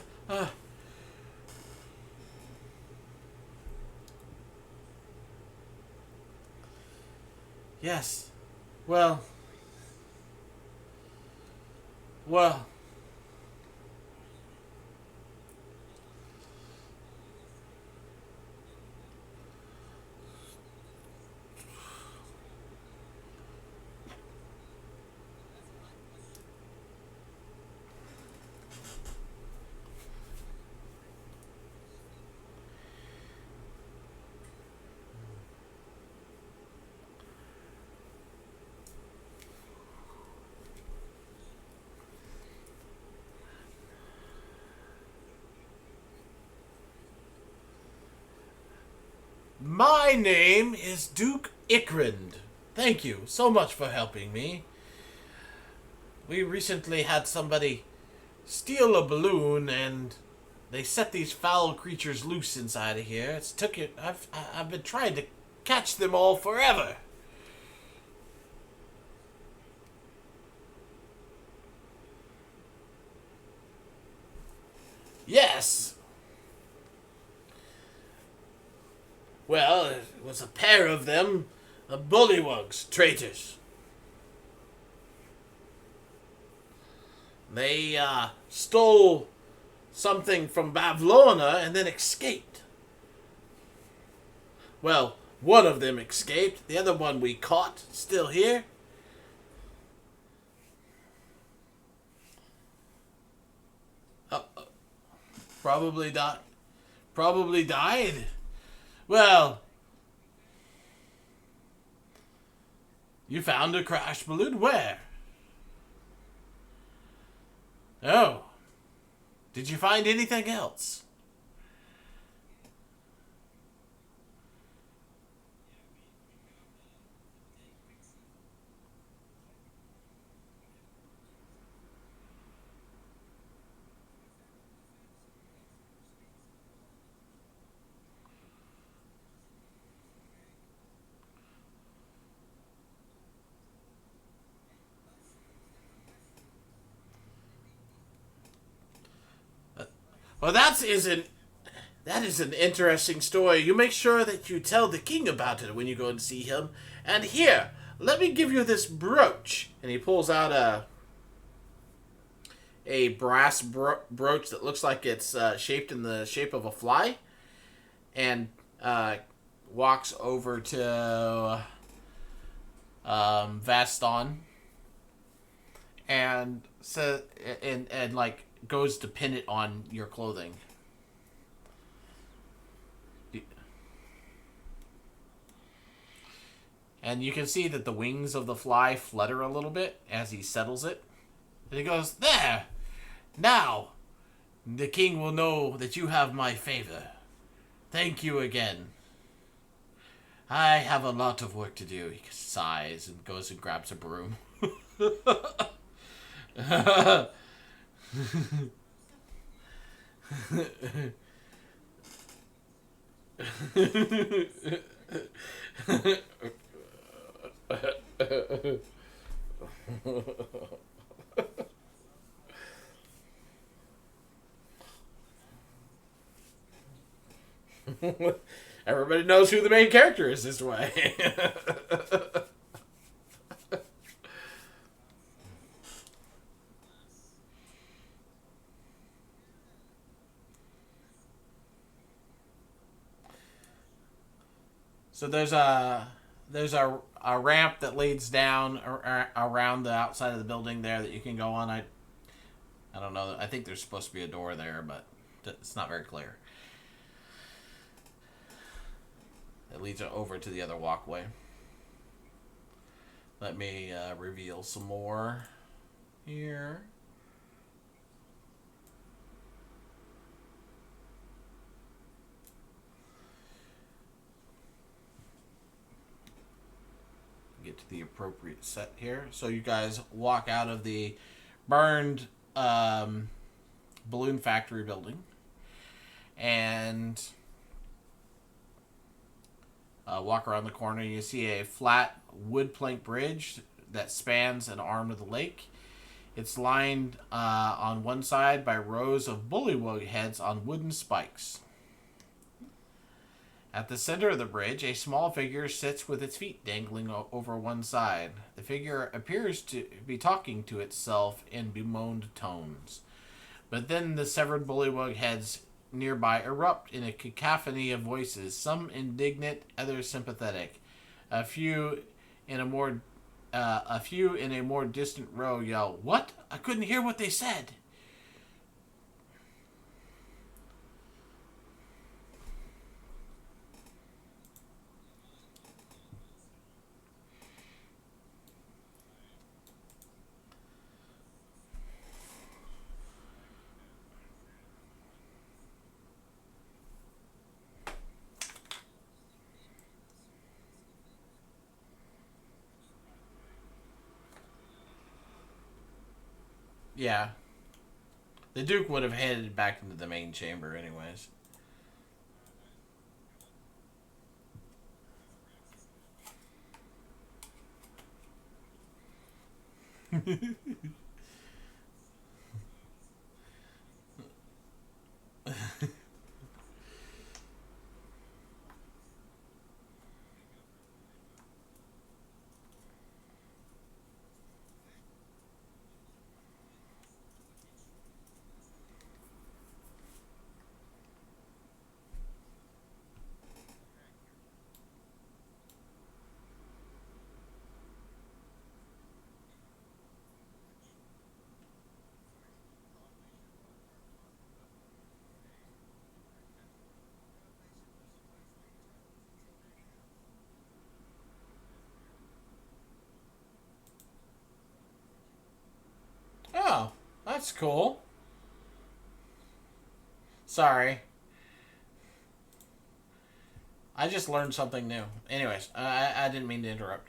Yes. Well. Well. My name is Duke Ikrand. Thank you so much for helping me. We recently had somebody steal a balloon and they set these foul creatures loose inside of here. It's took it. I've been trying to catch them all forever. Yes. Well, it was a pair of them, bullywugs, traitors. They stole something from Bavlorna and then escaped. Well, one of them escaped. The other one we caught, still here. Uh, probably died. Probably died. Well, you found a crashed balloon. Where? Oh. Did you find anything else? Well, that is an interesting story. You make sure that you tell the king about it when you go and see him. And here, let me give you this brooch. And he pulls out a brass brooch that looks like it's shaped in the shape of a fly, and walks over to Vaston and says, and like goes to pin it on your clothing. And you can see that the wings of the fly flutter a little bit as he settles it. And he goes, "There! Now, the king will know that you have my favor. Thank you again. I have a lot of work to do." He sighs and goes and grabs a broom. Everybody knows who the main character is this way. So there's a ramp that leads down around the outside of the building there that you can go on. I don't know. I think there's supposed to be a door there, but it's not very clear. It leads over to the other walkway. Let me reveal some more here. Get to the appropriate set here. So you guys walk out of the burned balloon factory building and walk around the corner. You see a flat wood plank bridge that spans an arm of the lake. It's lined on one side by rows of bullywug heads on wooden spikes. At the center of the bridge, a small figure sits with its feet dangling over one side. The figure appears to be talking to itself in bemoaned tones. But then the severed bullywug heads nearby erupt in a cacophony of voices, some indignant, others sympathetic. A few in a more distant row yell, "What? I couldn't hear what they said." Yeah. The Duke would have headed back into the main chamber anyways. Oh, that's cool. Sorry. I just learned something new. Anyways, I didn't mean to interrupt.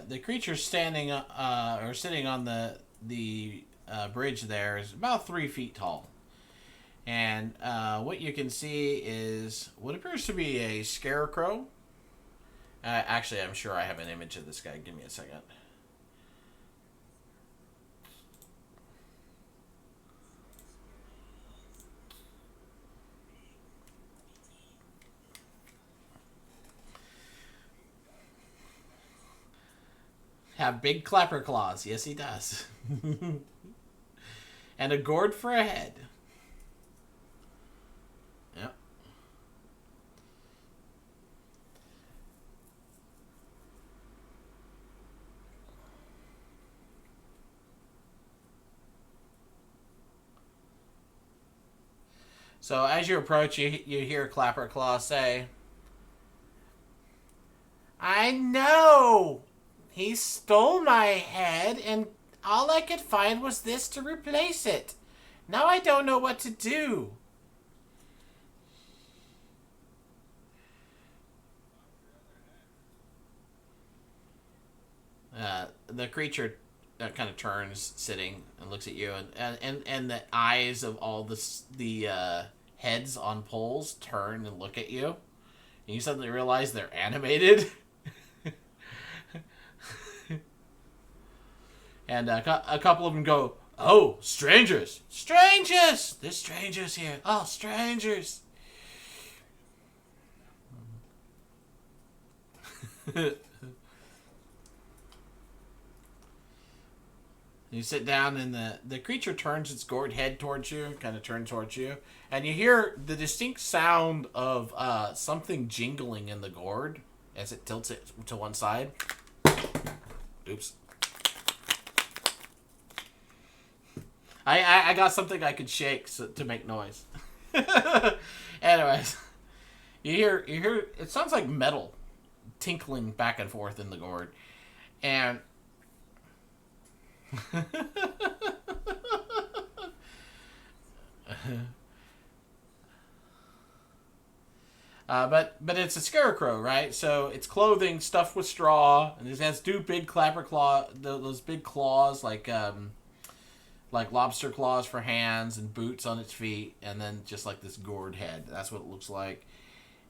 The creature standing or sitting on the bridge there is about 3 feet tall, and what you can see is what appears to be a scarecrow. Actually, I'm sure I have an image of this guy. Give me a second. Have big clapper claws. Yes, he does. And a gourd for a head. Yep. So as you approach, you hear Clapper Claw say, "I know! He stole my head, and all I could find was this to replace it. Now I don't know what to do." The creature kind of turns, sitting, and looks at you, and the eyes of all the heads on poles turn and look at you, and you suddenly realize they're animated. And a couple of them go, "Oh, strangers! Strangers! There's strangers here! Oh, strangers!" You sit down, and the creature turns its gourd head towards you, kind of turns towards you, and you hear the distinct sound of something jingling in the gourd as it tilts it to one side. Oops. I got something I could shake to make noise. Anyways, you hear it sounds like metal tinkling back and forth in the gourd. And but it's a scarecrow, right? So it's clothing stuffed with straw, and it has two big clapper claw, those big claws like lobster claws for hands, and boots on its feet, and then just like this gourd head. That's what it looks like.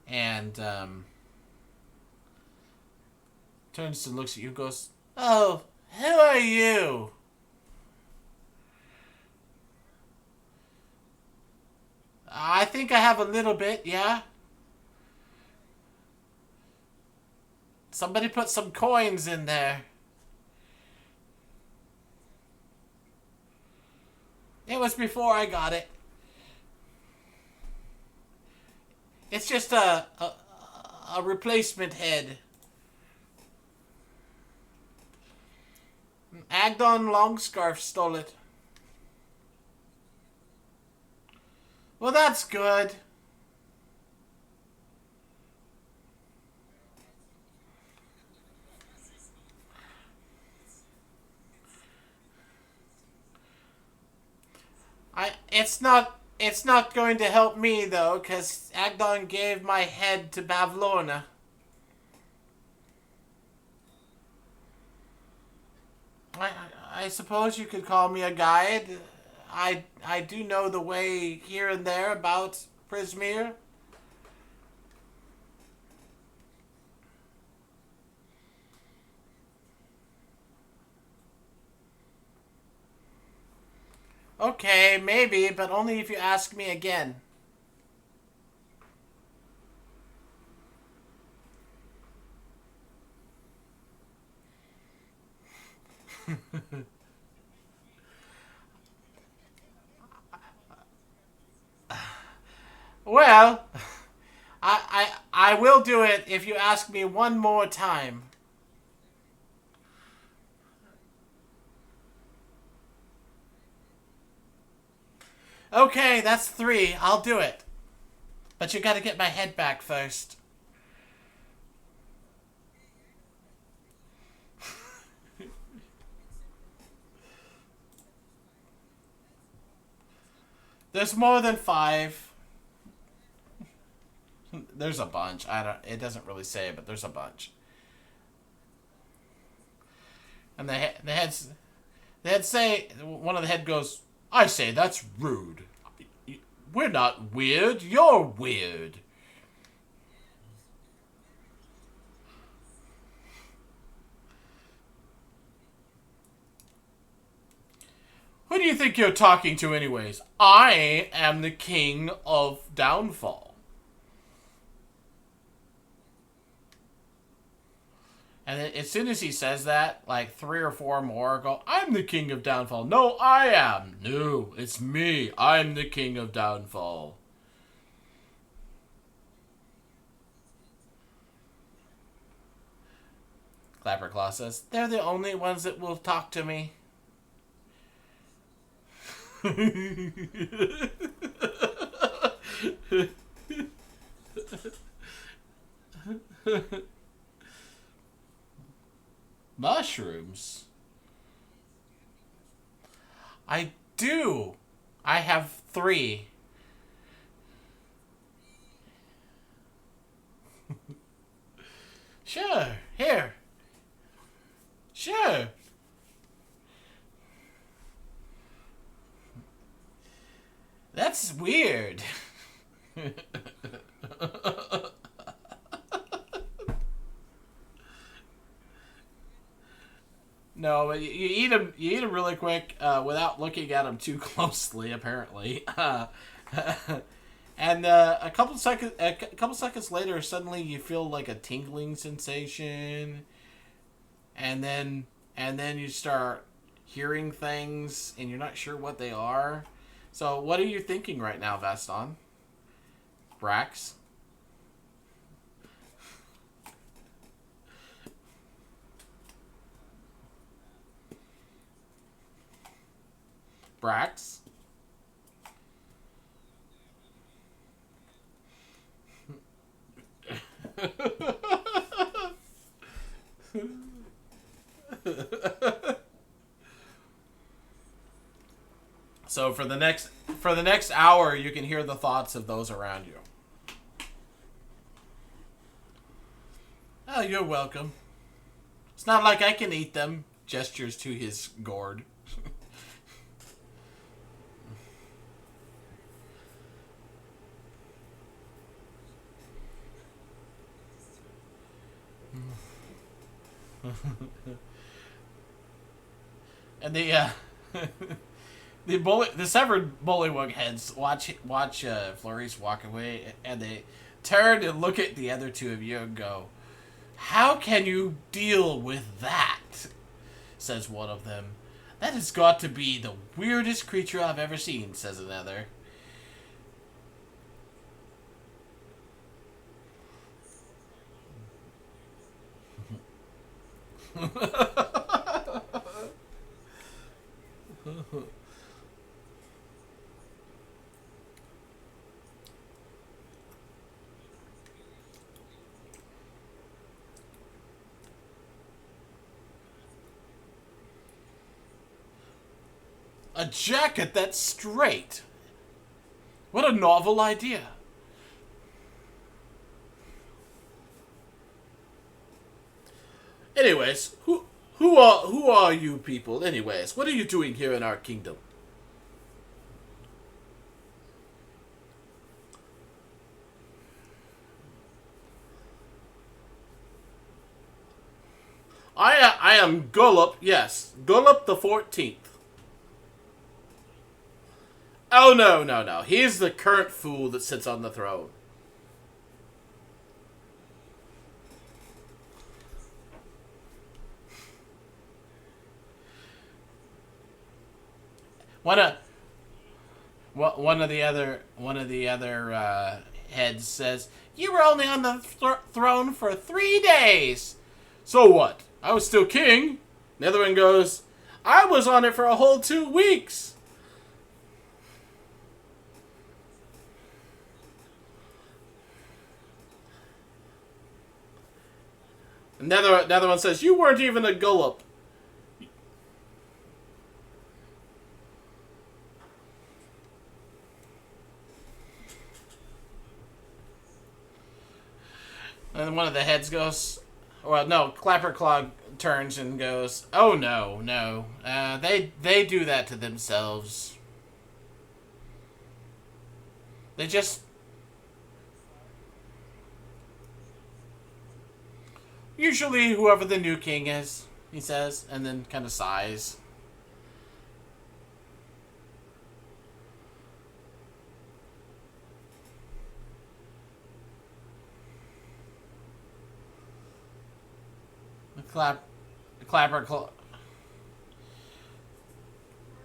And turns and looks at you and goes, "Oh, who are you?" "I think I have a little bit, yeah." "Somebody put some coins in there." "It was before I got it. It's just a replacement head." "Agdon Longscarf stole it." "Well, that's good." It's not going to help me though, cause Agdon gave my head to Bavlorna. I I suppose you could call me a guide. I do know the way here and there about Prismere. Okay, maybe, but only if you ask me again. Well, I will do it if you ask me one more time. Okay, that's 3. I'll do it. But you gotta get my head back first. There's more than 5. There's a bunch. It doesn't really say, but there's a bunch. And the head say, one of the head goes, "I say that's rude. We're not weird. You're weird." "Who do you think you're talking to anyways? I am the king of Downfall." And then as soon as he says that, like 3 or 4 more go, "I'm the king of Downfall." "No, I am." "No, it's me. I'm the king of Downfall." Clapperclaw says, "They're the only ones that will talk to me." Mushrooms? I do. I have 3. Sure. Here. Sure. That's weird. No, but you eat them. You eat them really quick without looking at them too closely. Apparently, and a couple seconds later, suddenly you feel like a tingling sensation, and then you start hearing things, and you're not sure what they are. So, what are you thinking right now, Vaston? Brax? Brax? So for the next hour, you can hear the thoughts of those around you. Oh, you're welcome. It's not like I can eat them. Gestures to his gourd. And the severed bullywug heads watch Flourice walk away, and they turn and look at the other two of you and go, "How can you deal with that?" says one of them. "That has got to be the weirdest creature I've ever seen," says another. A jacket that's straight. What a novel idea. Anyways, who are you people? Anyways, what are you doing here in our kingdom? I am Gullop. Yes, Gullop the 14th. Oh, no. He's the current fool that sits on the throne. One of the other heads says, "You were only on the throne for 3 days." "So what? I was still king." The other one goes, "I was on it for a whole 2 weeks." Another one says, "You weren't even a gullop." And one of the heads goes, well, no, Clapperclaw turns and goes, "Oh, no. They do that to themselves. They just... Usually whoever the new king is," he says, and then kind of sighs. Clapper.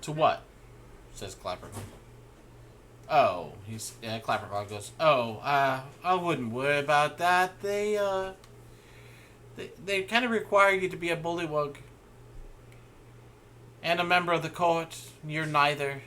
To what? Says Clapper. Oh, Clapperclaw goes, "Oh, I wouldn't worry about that. They kind of require you to be a bullywug. And a member of the court. You're neither."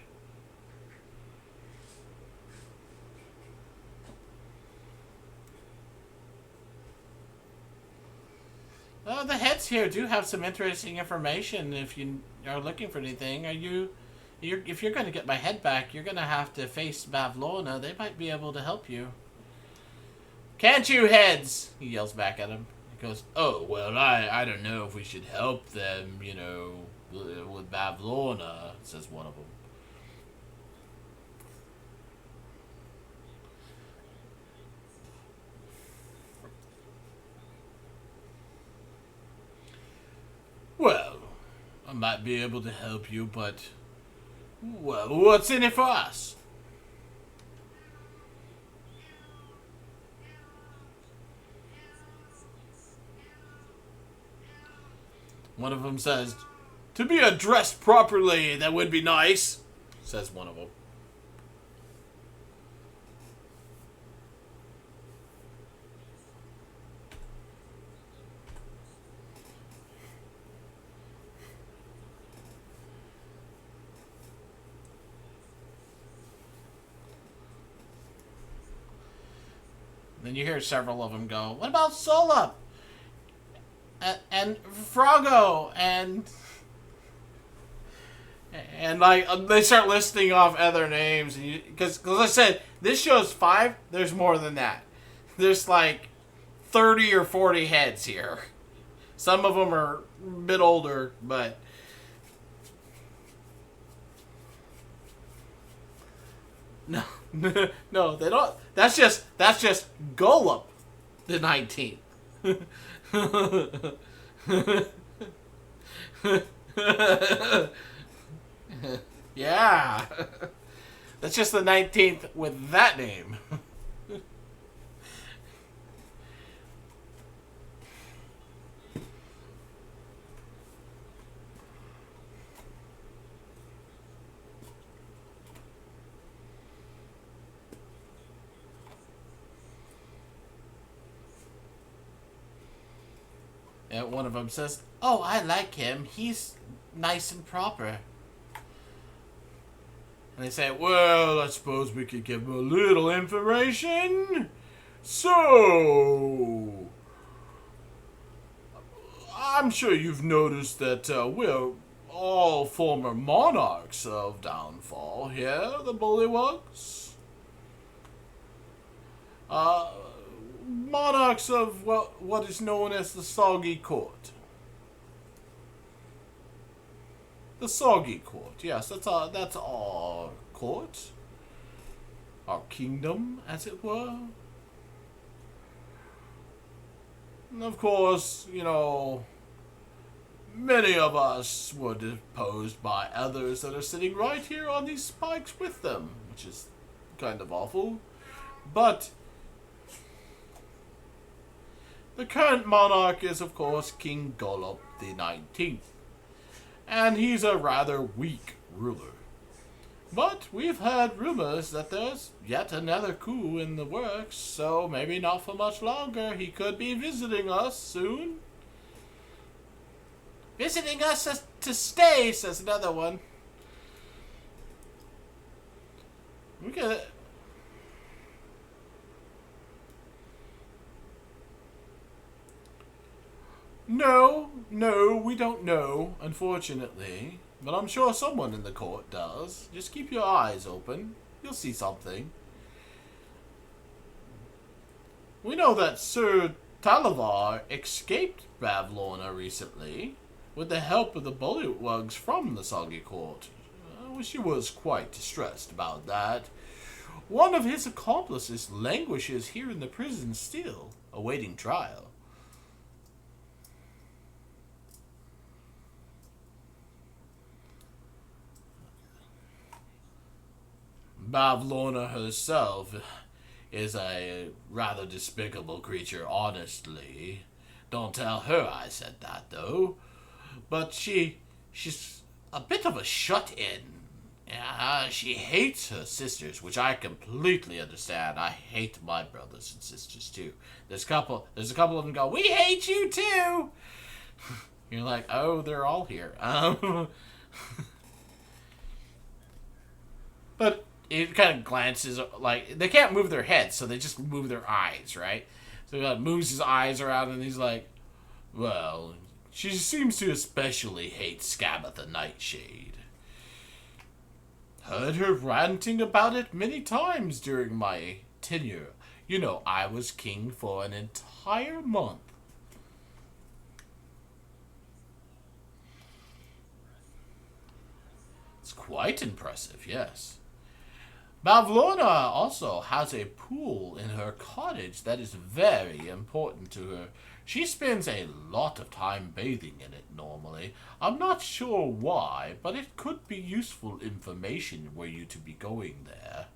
Well, the heads here do have some interesting information if you are looking for anything. If you're going to get my head back, you're going to have to face Bavlorna. They might be able to help you. "Can't you, heads?" he yells back at him. He goes, "Oh, well, I don't know if we should help them, with Bavlorna," says one of them. "Well, I might be able to help you, but... well, what's in it for us?" One of them says, "To be addressed properly, that would be nice," says one of them. Then you hear several of them go, "What about Solop? And Froggo? And And like they start listing off other names, and because I said this show's 5, there's more than that. There's like 30 or 40 heads here. Some of them are a bit older, but no, no, they don't. That's just Golub, the 19th. Yeah. That's just the 19th with that name. And one of them says, "Oh, I like him. He's nice and proper." And they say, "Well, I suppose we could give him a little information. So, I'm sure you've noticed that we're all former monarchs of Downfall here, the Bullywugs. Monarchs of what is known as the Soggy Court. The Soggy Court, yes, that's our court. Our kingdom, as it were. And of course, you know, many of us were deposed by others that are sitting right here on these spikes with them, which is kind of awful. But the current monarch is, of course, King Golub the 19th. And he's a rather weak ruler. But we've heard rumors that there's yet another coup in the works, so maybe not for much longer. He could be visiting us soon. Visiting us to stay, says another one. We could... No, we don't know, unfortunately. But I'm sure someone in the court does. Just keep your eyes open. You'll see something. We know that Sir Talavar escaped Bavlorna recently with the help of the Bullywugs from the Soggy Court. She was quite distressed about that. One of his accomplices languishes here in the prison still, awaiting trial. Bavlorna herself is a rather despicable creature, honestly. Don't tell her I said that, though. But she's a bit of a shut-in. She hates her sisters, which I completely understand. I hate my brothers and sisters, too. There's a couple of them go, "We hate you, too!" You're like, oh, they're all here. But it kind of glances, like, they can't move their heads, so they just move their eyes, right? So he moves his eyes around, and he's like, "Well, she seems to especially hate Scabatha Nightshade. Heard her ranting about it many times during my tenure. You know, I was king for an entire month." It's quite impressive, yes. Bavlorna also has a pool in her cottage that is very important to her. She spends a lot of time bathing in it normally. I'm not sure why, but it could be useful information were you to be going there.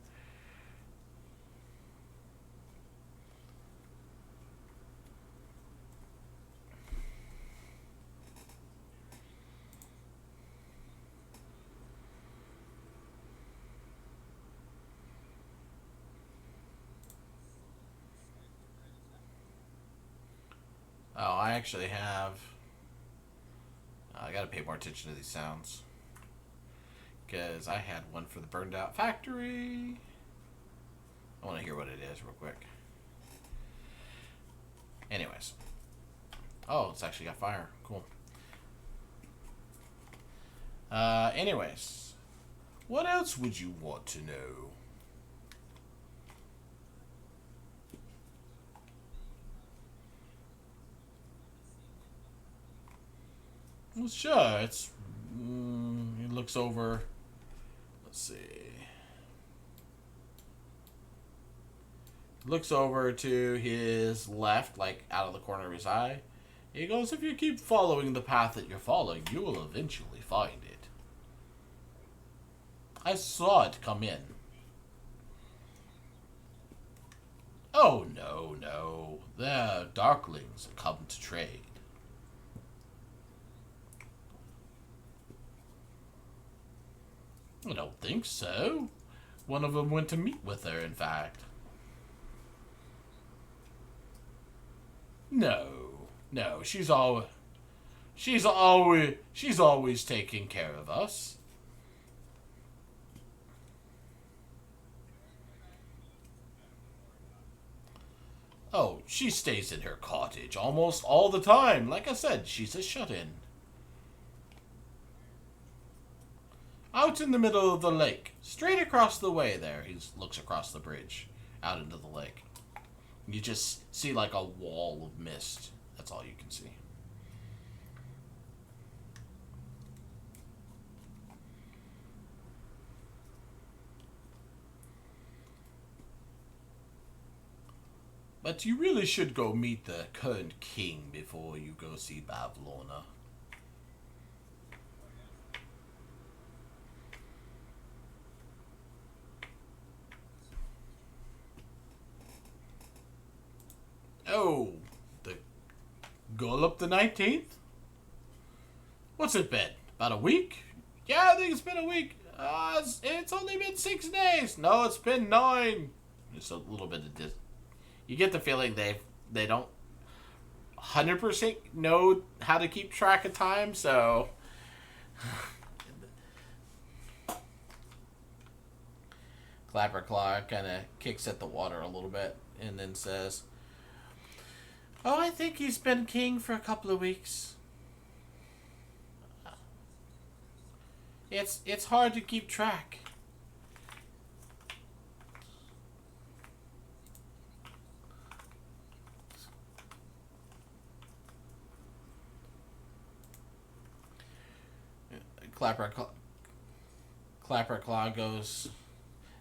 Oh, I actually have... I gotta pay more attention to these sounds. Because I had one for the burned out factory. I want to hear what it is real quick. Anyways. Oh, it's actually got fire. Cool. Anyways, what else would you want to know? Well, sure. It's. He looks over. Let's see. Looks over to his left, like out of the corner of his eye. He goes, if you keep following the path that you're following, you will eventually find it. I saw it come in. Oh, no, no. They're darklings come to trade. I don't think so. One of them went to meet with her, in fact. No, no, she's always taking care of us. Oh, she stays in her cottage almost all the time. Like I said, she's a shut-in. Out in the middle of the lake, straight across the way there. He looks across the bridge, out into the lake. You just see like a wall of mist. That's all you can see. But you really should go meet the current king before you go see Bavlorna. Oh, the Golub the 19th? What's it been? About a week? Yeah, I think it's been a week. It's only been 6 days. No, it's been 9. Just a little bit of this. You get the feeling they don't 100% know how to keep track of time, so Clapperclaw kind of kicks at the water a little bit and then says, "Oh, I think he's been king for a couple of weeks. It's hard to keep track." Clapperclaw goes,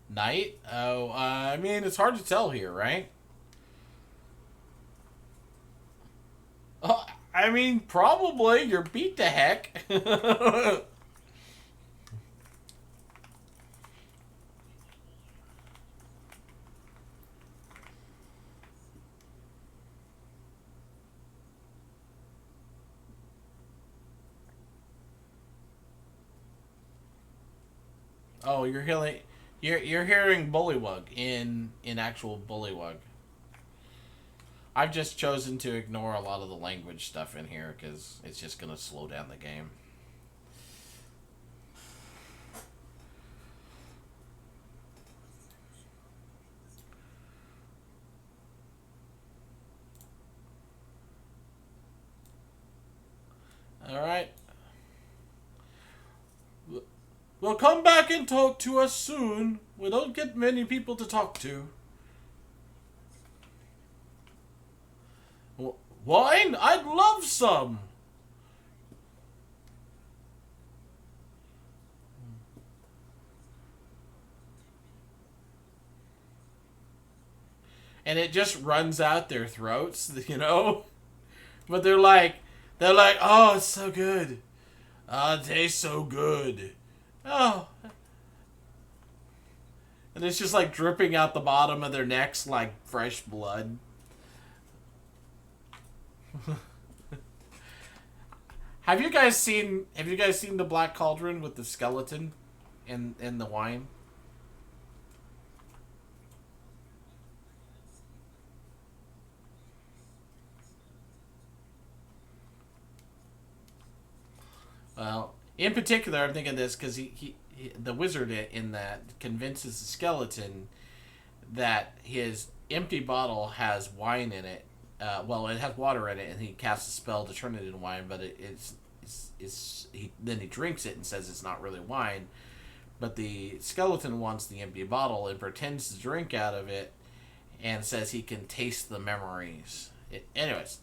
"Night? Oh, I mean, it's hard to tell here, right?" I mean, probably. You're beat to heck. Oh, you're hearing. You're hearing Bullywug in actual Bullywug. I've just chosen to ignore a lot of the language stuff in here because it's just going to slow down the game. Alright. Well, come back and talk to us soon. We don't get many people to talk to. Wine? I'd love some. And it just runs out their throats, you know? But they're like, oh, it's so good. Oh, it tastes so good. Oh. And it's just like dripping out the bottom of their necks like fresh blood. Have you guys seen the Black Cauldron with the skeleton in the wine? Well, in particular, I'm thinking this because he the wizard in that convinces the skeleton that his empty bottle has wine in it. Well, it has water in it, and he casts a spell to turn it into wine, but then he drinks it and says it's not really wine. But the skeleton wants the empty bottle and pretends to drink out of it and says he can taste the memories. Anyways,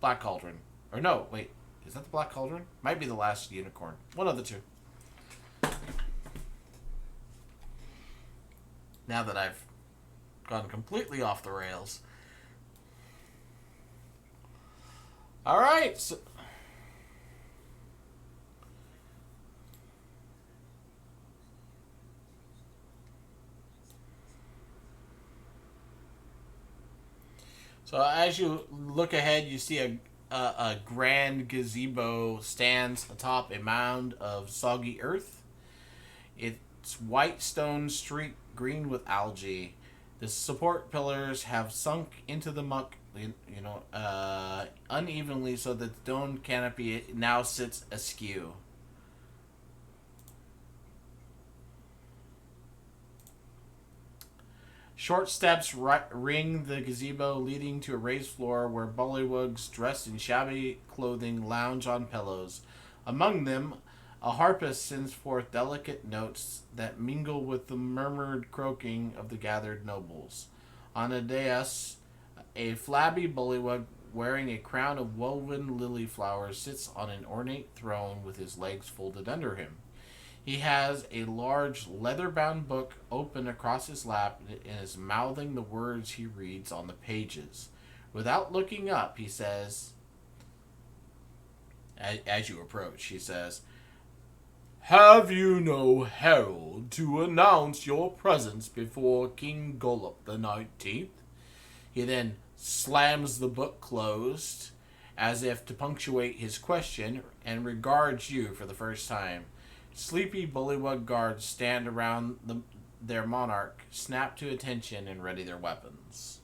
Black Cauldron. Or no, wait. Is that the Black Cauldron? Might be the Last Unicorn. One of the two. Now that I've gone completely off the rails. Alright, so as you look ahead, you see a grand gazebo stands atop a mound of soggy earth. It's white stone streaked green with algae. The support pillars have sunk into the muck, unevenly, so that the stone canopy now sits askew. Short steps ring the gazebo, leading to a raised floor where bullywugs dressed in shabby clothing lounge on pillows. Among them, a harpist sends forth delicate notes that mingle with the murmured croaking of the gathered nobles. On a dais, a flabby bullywug wearing a crown of woven lily flowers sits on an ornate throne with his legs folded under him. He has a large leather-bound book open across his lap and is mouthing the words he reads on the pages. Without looking up, he says, as you approach, he says, "Have you no herald to announce your presence before King Golub the 19th? He then slams the book closed, as if to punctuate his question, and regards you for the first time. Sleepy bullywug guards stand around their monarch, snap to attention, and ready their weapons.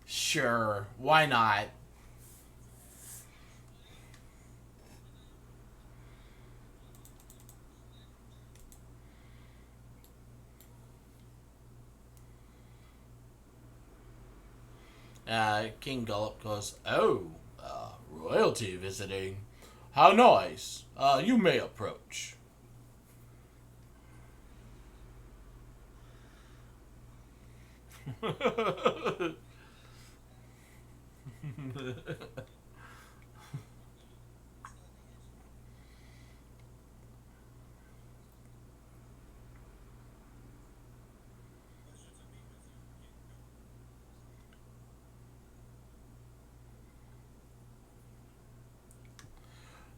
Sure, why not? King Gullup goes, "Oh, royalty visiting. How nice. You may approach."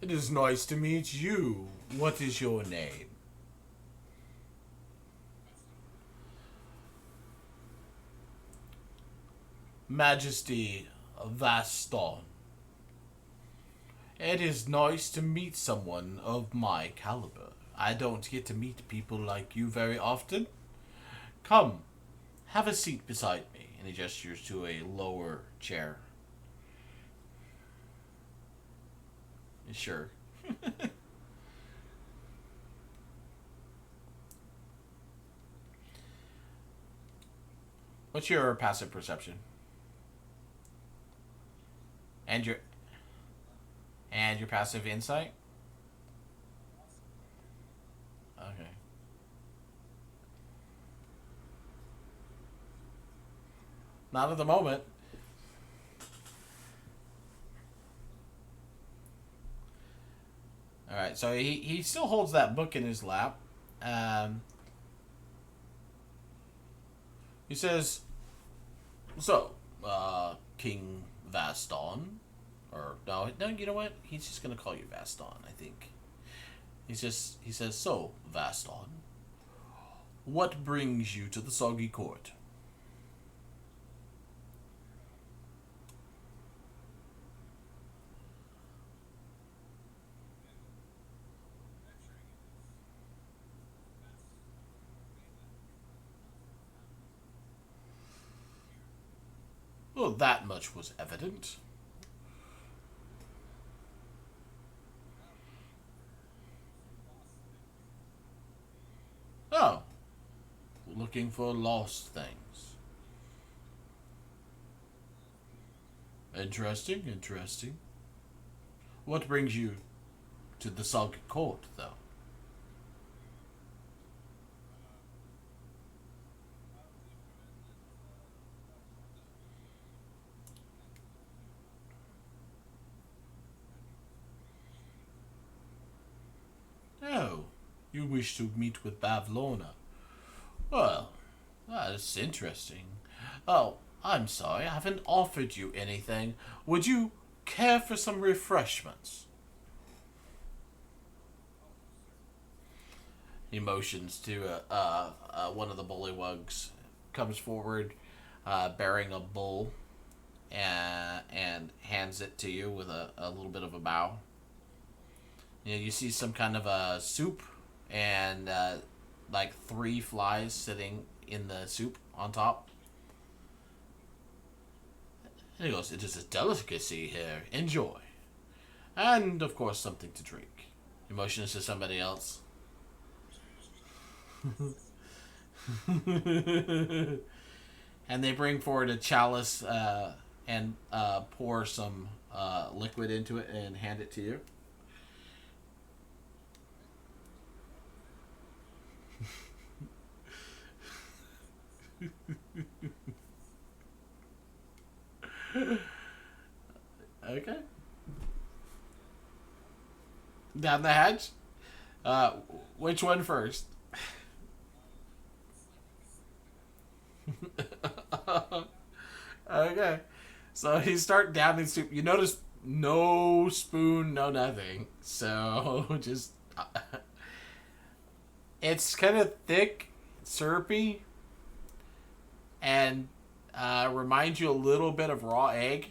It is nice to meet you. What is your name? Majesty Vaston. It is nice to meet someone of my caliber. I don't get to meet people like you very often. Come, have a seat beside me. And he gestures to a lower chair. Sure. What's your passive perception? And your passive insight? Okay. Not at the moment. All right, so he still holds that book in his lap. He says, "So, King Vaston, or no, you know what? He's just gonna call you Vaston. I think. He says, so Vaston, what brings you to the Soggy Court?" Well, that much was evident. looking for lost things. Interesting, interesting. What brings you to the Soggy Court, though? Oh, you wish to meet with Bavlorna. Well, that's interesting. Oh, I'm sorry, I haven't offered you anything. Would you care for some refreshments? He motions to one of the bullywugs, comes forward, bearing a bowl, and hands it to you with a little bit of a bow. You see some kind of a soup and like 3 flies sitting in the soup on top. And he goes, "It is a delicacy here. Enjoy. And, of course, something to drink." He motions to somebody else. And they bring forward a chalice and pour some liquid into it and hand it to you. Okay. Down the hatch? Which one first? Okay. So you start downing soup. You notice no spoon, no nothing. So just... it's kind of thick, syrupy, and reminds you a little bit of raw egg.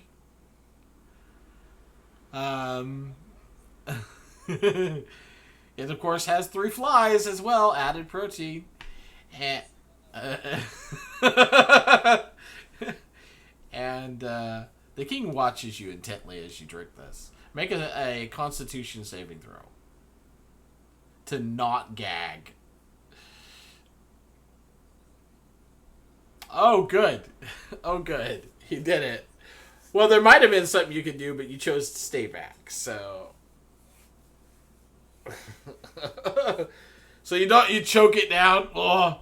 It, of course, has 3 flies as well, added protein. And... and the king watches you intently as you drink this. Make a constitution saving throw. To not gag. Oh, good. Oh, good. He did it. Well, there might have been something you could do, but you chose to stay back, so... So you choke it down. Oh,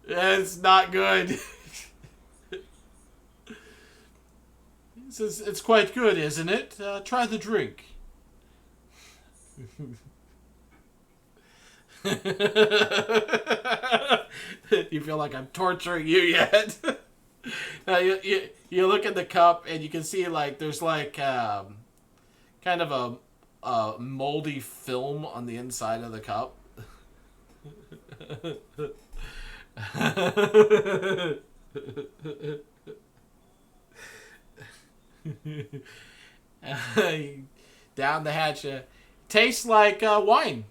that's not good. He says, "It's quite good, isn't it? Try the drink." You feel like I'm torturing you yet? Now you look at the cup and you can see like there's like kind of a moldy film on the inside of the cup. Down the hatch, tastes like wine,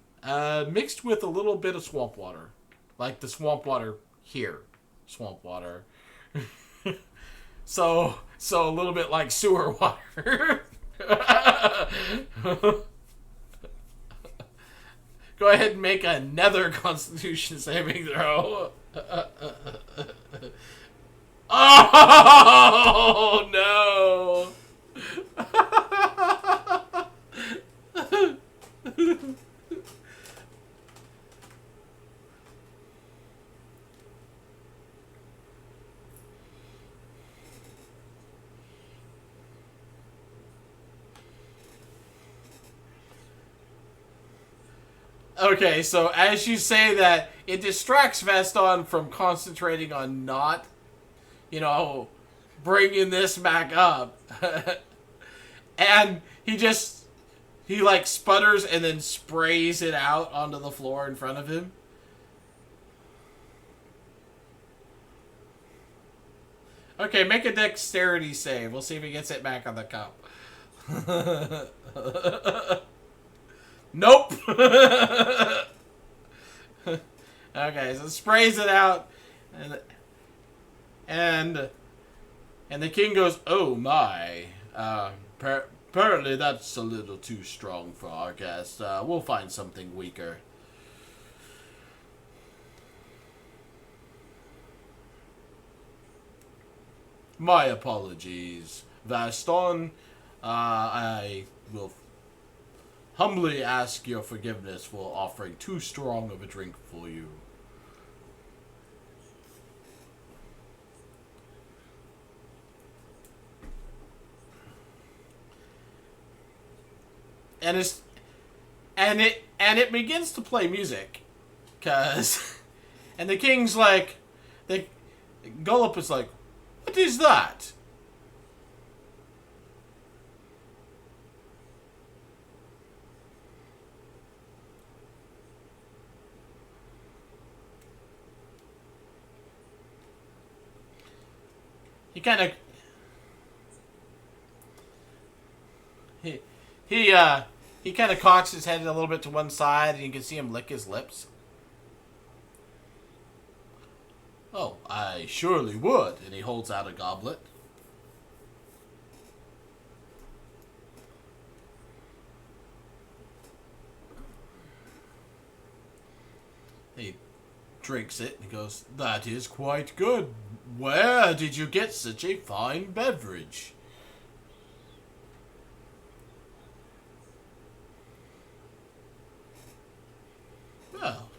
mixed with a little bit of swamp water, like the swamp water here, swamp water. So a little bit like sewer water. Go ahead and make another Constitution saving throw. Oh no! Okay, so as you say that, it distracts Vaston from concentrating on not, bringing this back up. And he like sputters and then sprays it out onto the floor in front of him. Okay, make a dexterity save. We'll see if he gets it back on the cup. Nope. Okay, so sprays it out, and the king goes, "Oh my, apparently that's a little too strong for our guest. We'll find something weaker." My apologies, Vaston. I will humbly ask your forgiveness for offering too strong of a drink for you. And it begins to play music, cause, and the king's like, Gullop is like, what is that? He kind of he he uh he kind of cocks his head a little bit to one side, and you can see him lick his lips. Oh, I surely would. And he holds out a goblet. He drinks it and goes, that is quite good. Where did you get such a fine beverage? Well,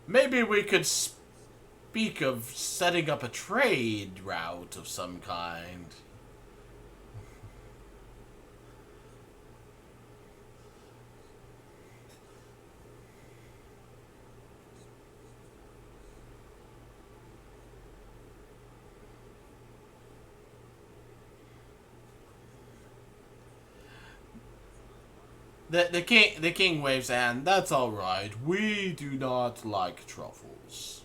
maybe we could speak of setting up a trade route of some kind. The king waves a hand. That's all right. We do not like truffles.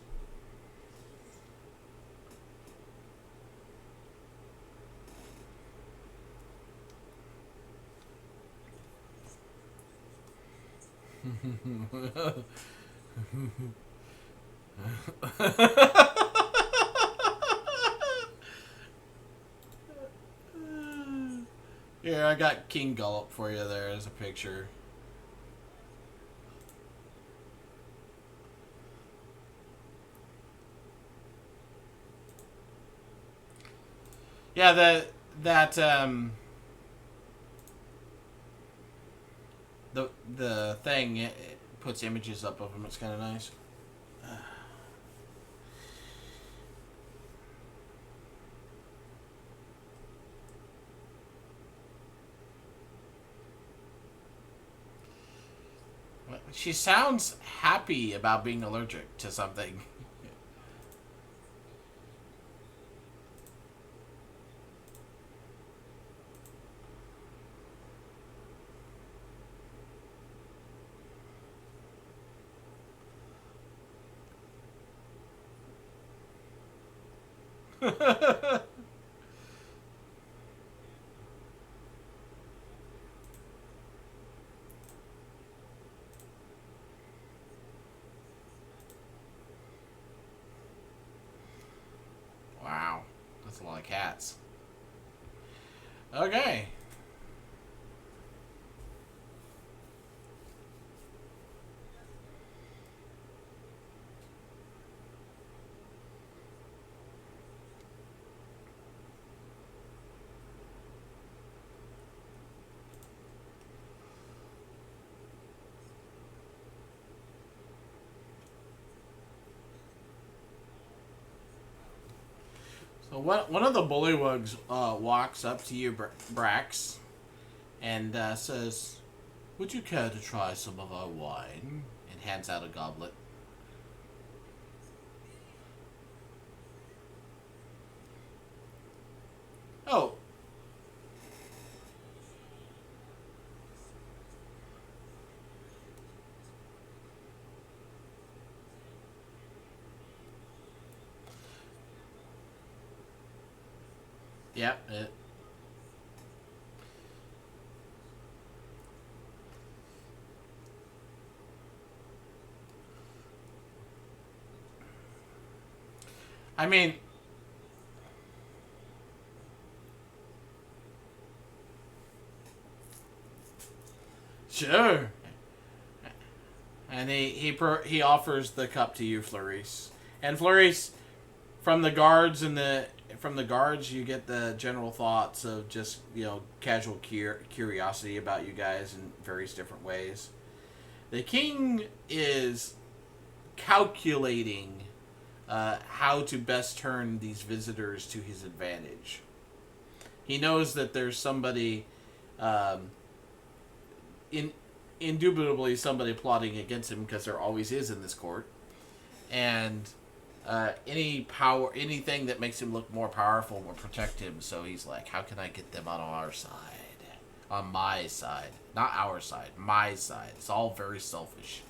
Here, I got King Gullop for you there as a picture. Yeah, the thing, it puts images up of him. It's kind of nice. She sounds happy about being allergic to something. Wow, that's a lot of cats. Okay. So one of the bullywugs walks up to you, Brax, and says, would you care to try some of our wine? And hands out a goblet. Oh. Yep. I mean, sure. And he offers the cup to you, Flourice. And Flourice, from the guards you get the general thoughts of just, casual curiosity about you guys in various different ways. The king is calculating how to best turn these visitors to his advantage. He knows that there's somebody, indubitably somebody plotting against him, because there always is in this court. And anything that makes him look more powerful will protect him. So he's like, how can I get them on our side? On my side. Not our side. My side. It's all very selfish.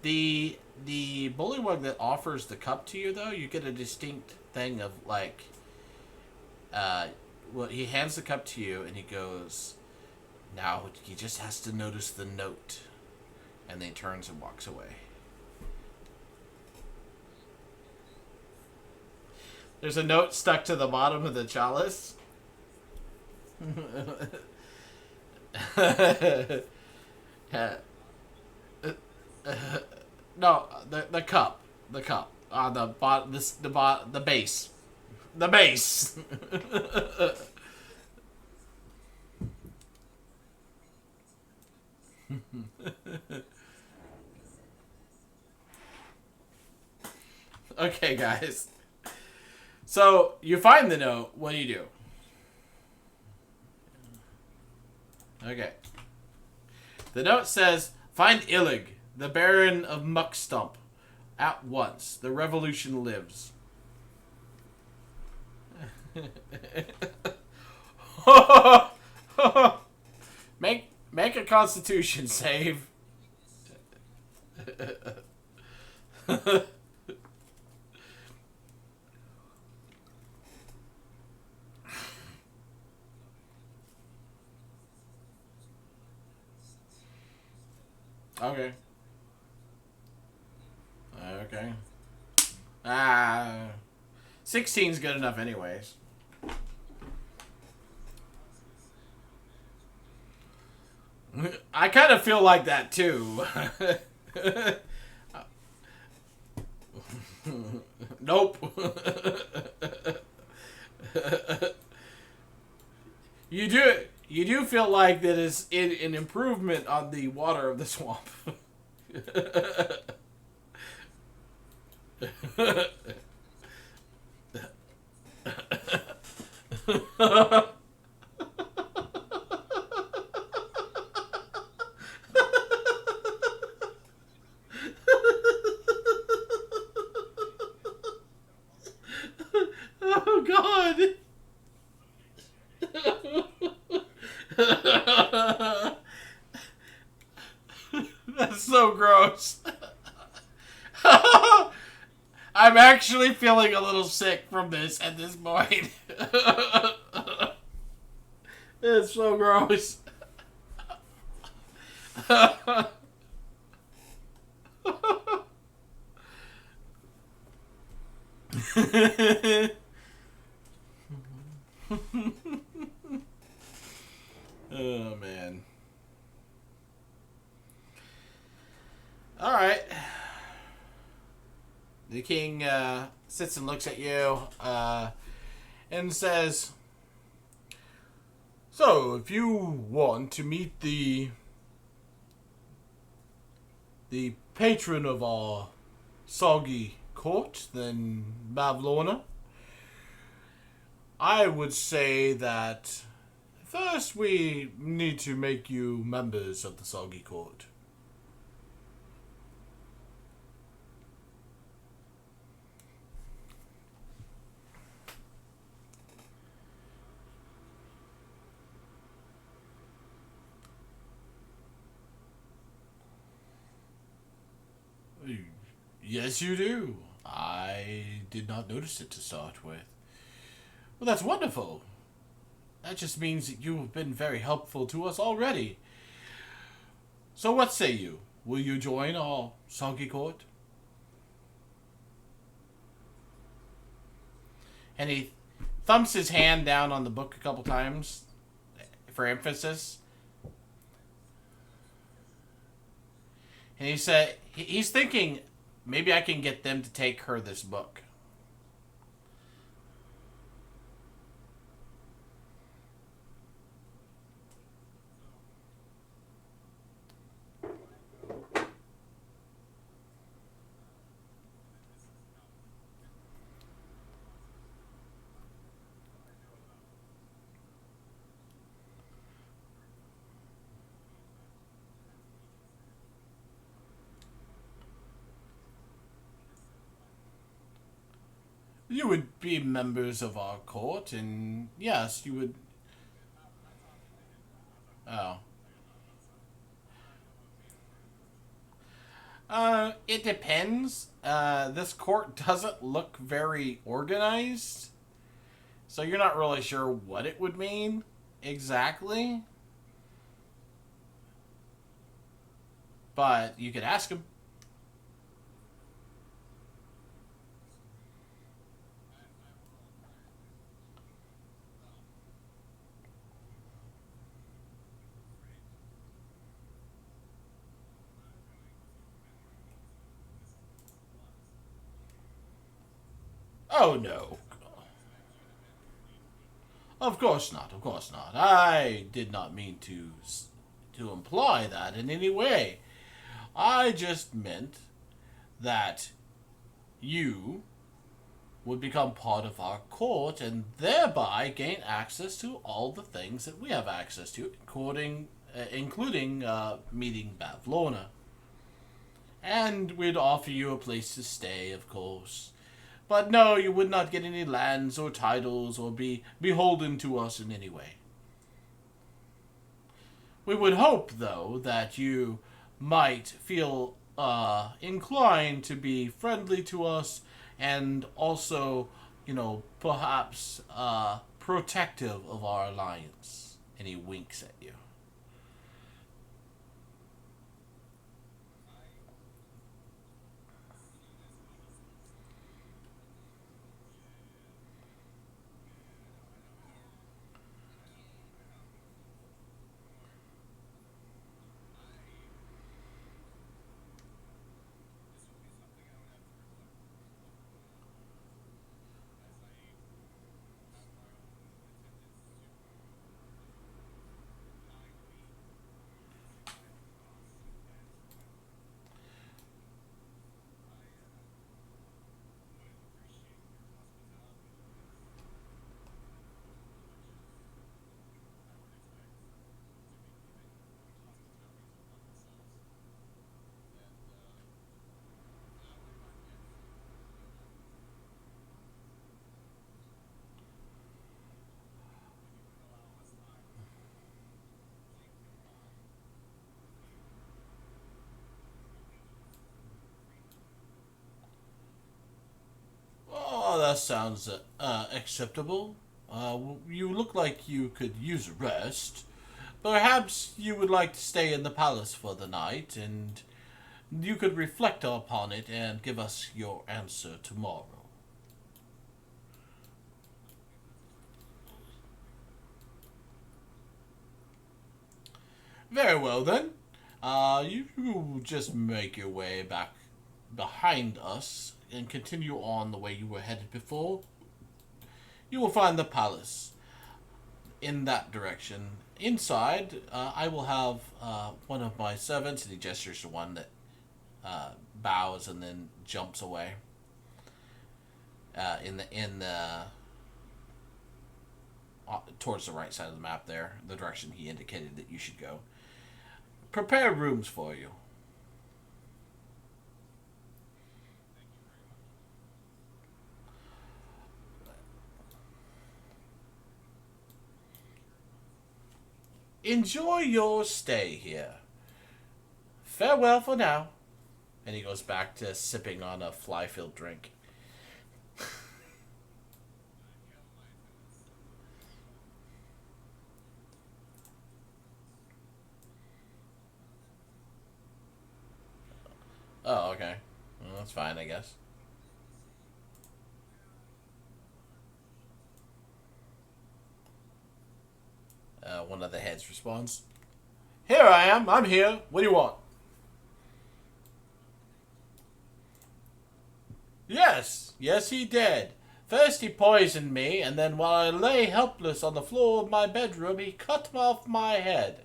The bullywug that offers the cup to you, though, you get a distinct thing of, like, he hands the cup to you, and he goes, now he just has to notice the note. And then he turns and walks away. There's a note stuck to the bottom of the chalice. No, the cup. The cup. The base. The base. Okay, guys. So, you find the note. What do? Okay. The note says, find Illig, the Baron of Muckstump, at once. The revolution lives. Make a constitution save. Okay. Okay. 16's good enough anyways. I kind of feel like that too. Nope. You do feel like that is an improvement on the water of the swamp. Oh God. That's so gross. I'm actually feeling a little sick from this at this point. It's so gross. Oh, man. All right. The king sits and looks at you and says, so, if you want to meet the patron of our Soggy Court, then Bavlorna, I would say that first we need to make you members of the Soggy Court. Yes, you do. I did not notice it to start with. Well, that's wonderful. That just means that you have been very helpful to us already. So what say you? Will you join our Soggy Court? And he thumps his hand down on the book a couple times for emphasis. And he said he's thinking maybe I can get them to take her this book. You would be members of our court, and yes, you would. Oh. It depends. This court doesn't look very organized, so you're not really sure what it would mean exactly. But you could ask him. Oh no. Of course not. Of course not. I did not mean to imply that in any way. I just meant that you would become part of our court and thereby gain access to all the things that we have access to, including meeting Bavlorna. And we'd offer you a place to stay, of course. But no, you would not get any lands or titles or be beholden to us in any way. We would hope, though, that you might feel inclined to be friendly to us and also, perhaps protective of our alliance. And he winks at you. Oh, that sounds acceptable. You look like you could use a rest. Perhaps you would like to stay in the palace for the night, and you could reflect upon it and give us your answer tomorrow. Very well then. You just make your way back behind us and continue on the way you were headed before. You will find the palace in that direction. Inside, I will have one of my servants, and he gestures to one that bows and then jumps away. In the towards the right side of the map there, the direction he indicated that you should go. Prepare rooms for you. Enjoy your stay here. Farewell for now. And he goes back to sipping on a fly-filled drink. Oh, okay. Well, that's fine, I guess. One of the heads responds, "Here I am. I'm here. What do you want?" Yes, yes he did. First he poisoned me, and then while I lay helpless on the floor of my bedroom, he cut off my head.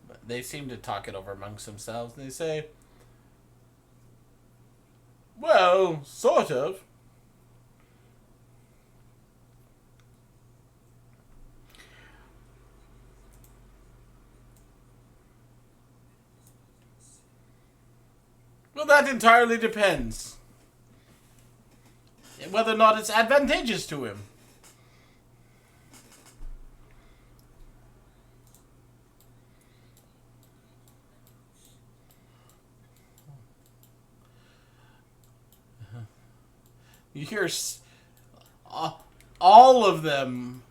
But they seem to talk it over amongst themselves, and they say, well, sort of. Well, that entirely depends. Whether or not it's advantageous to him. You hear all of them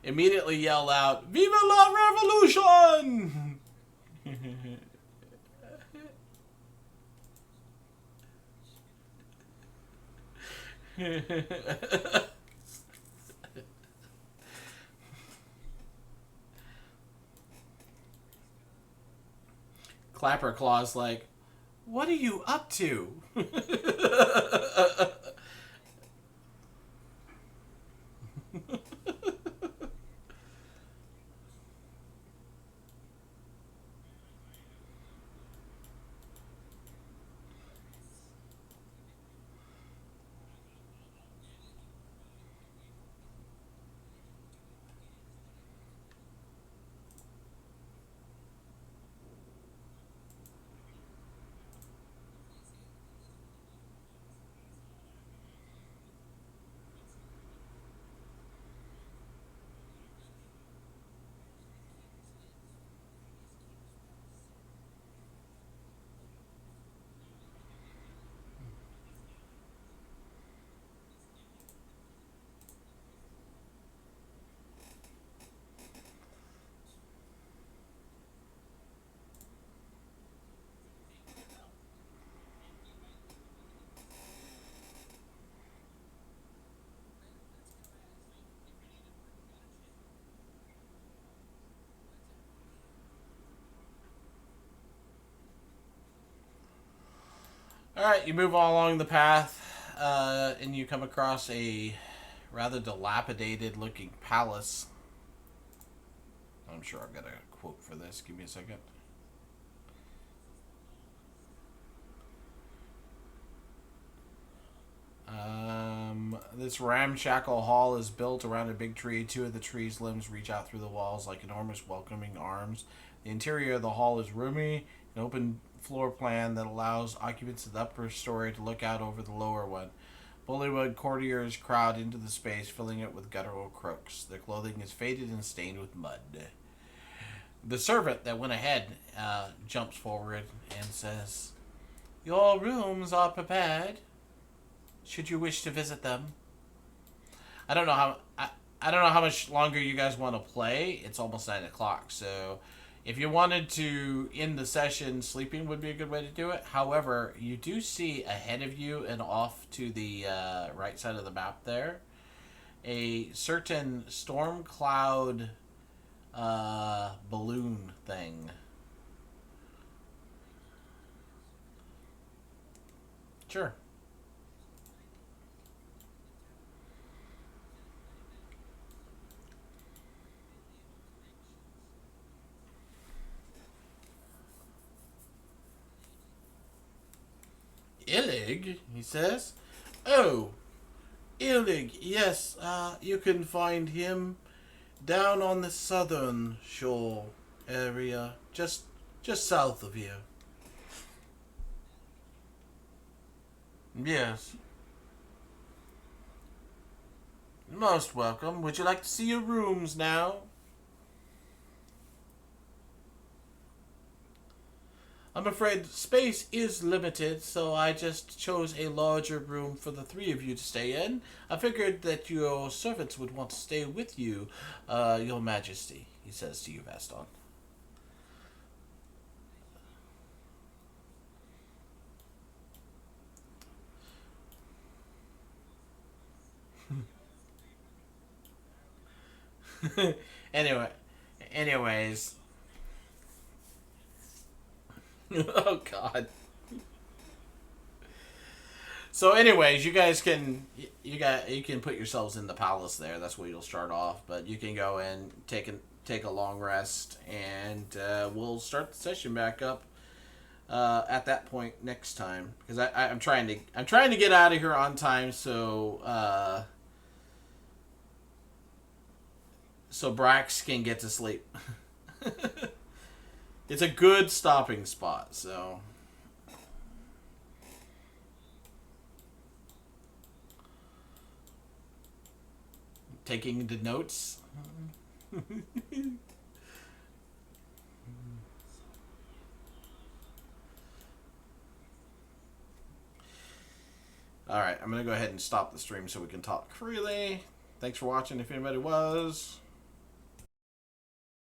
immediately yell out, Viva la Revolution! Clapper Claw's like, what are you up to? Alright, you move on along the path, and you come across a rather dilapidated looking palace. I'm sure I've got a quote for this. Give me a second. This ramshackle hall is built around a big tree. Two of the tree's limbs reach out through the walls like enormous welcoming arms. The interior of the hall is roomy, an open floor plan that allows occupants of the upper story to look out over the lower one. Bullywug courtiers crowd into the space, filling it with guttural croaks. Their clothing is faded and stained with mud. The servant that went ahead jumps forward and says, your rooms are prepared, should you wish to visit them. I don't know how much longer you guys want to play. It's almost 9 o'clock, so if you wanted to end the session, sleeping would be a good way to do it. However, you do see ahead of you and off to the right side of the map there a certain storm cloud balloon thing. Sure. Illig, he says. Oh, Illig, yes, you can find him down on the southern shore area, just south of here. Yes. Most welcome. Would you like to see your rooms now? I'm afraid space is limited, so I just chose a larger room for the three of you to stay in. I figured that your servants would want to stay with you, Your Majesty, he says to you, Vaston. anyway, anyways. Oh, God. So, anyways, you guys can you can put yourselves in the palace there. That's where you'll start off. But you can go and take a long rest, and we'll start the session back up at that point next time. Because I'm trying to get out of here on time, so Brax can get to sleep. It's a good stopping spot. So. Taking the notes. Alright, I'm going to go ahead and stop the stream so we can talk freely. Thanks for watching if anybody was.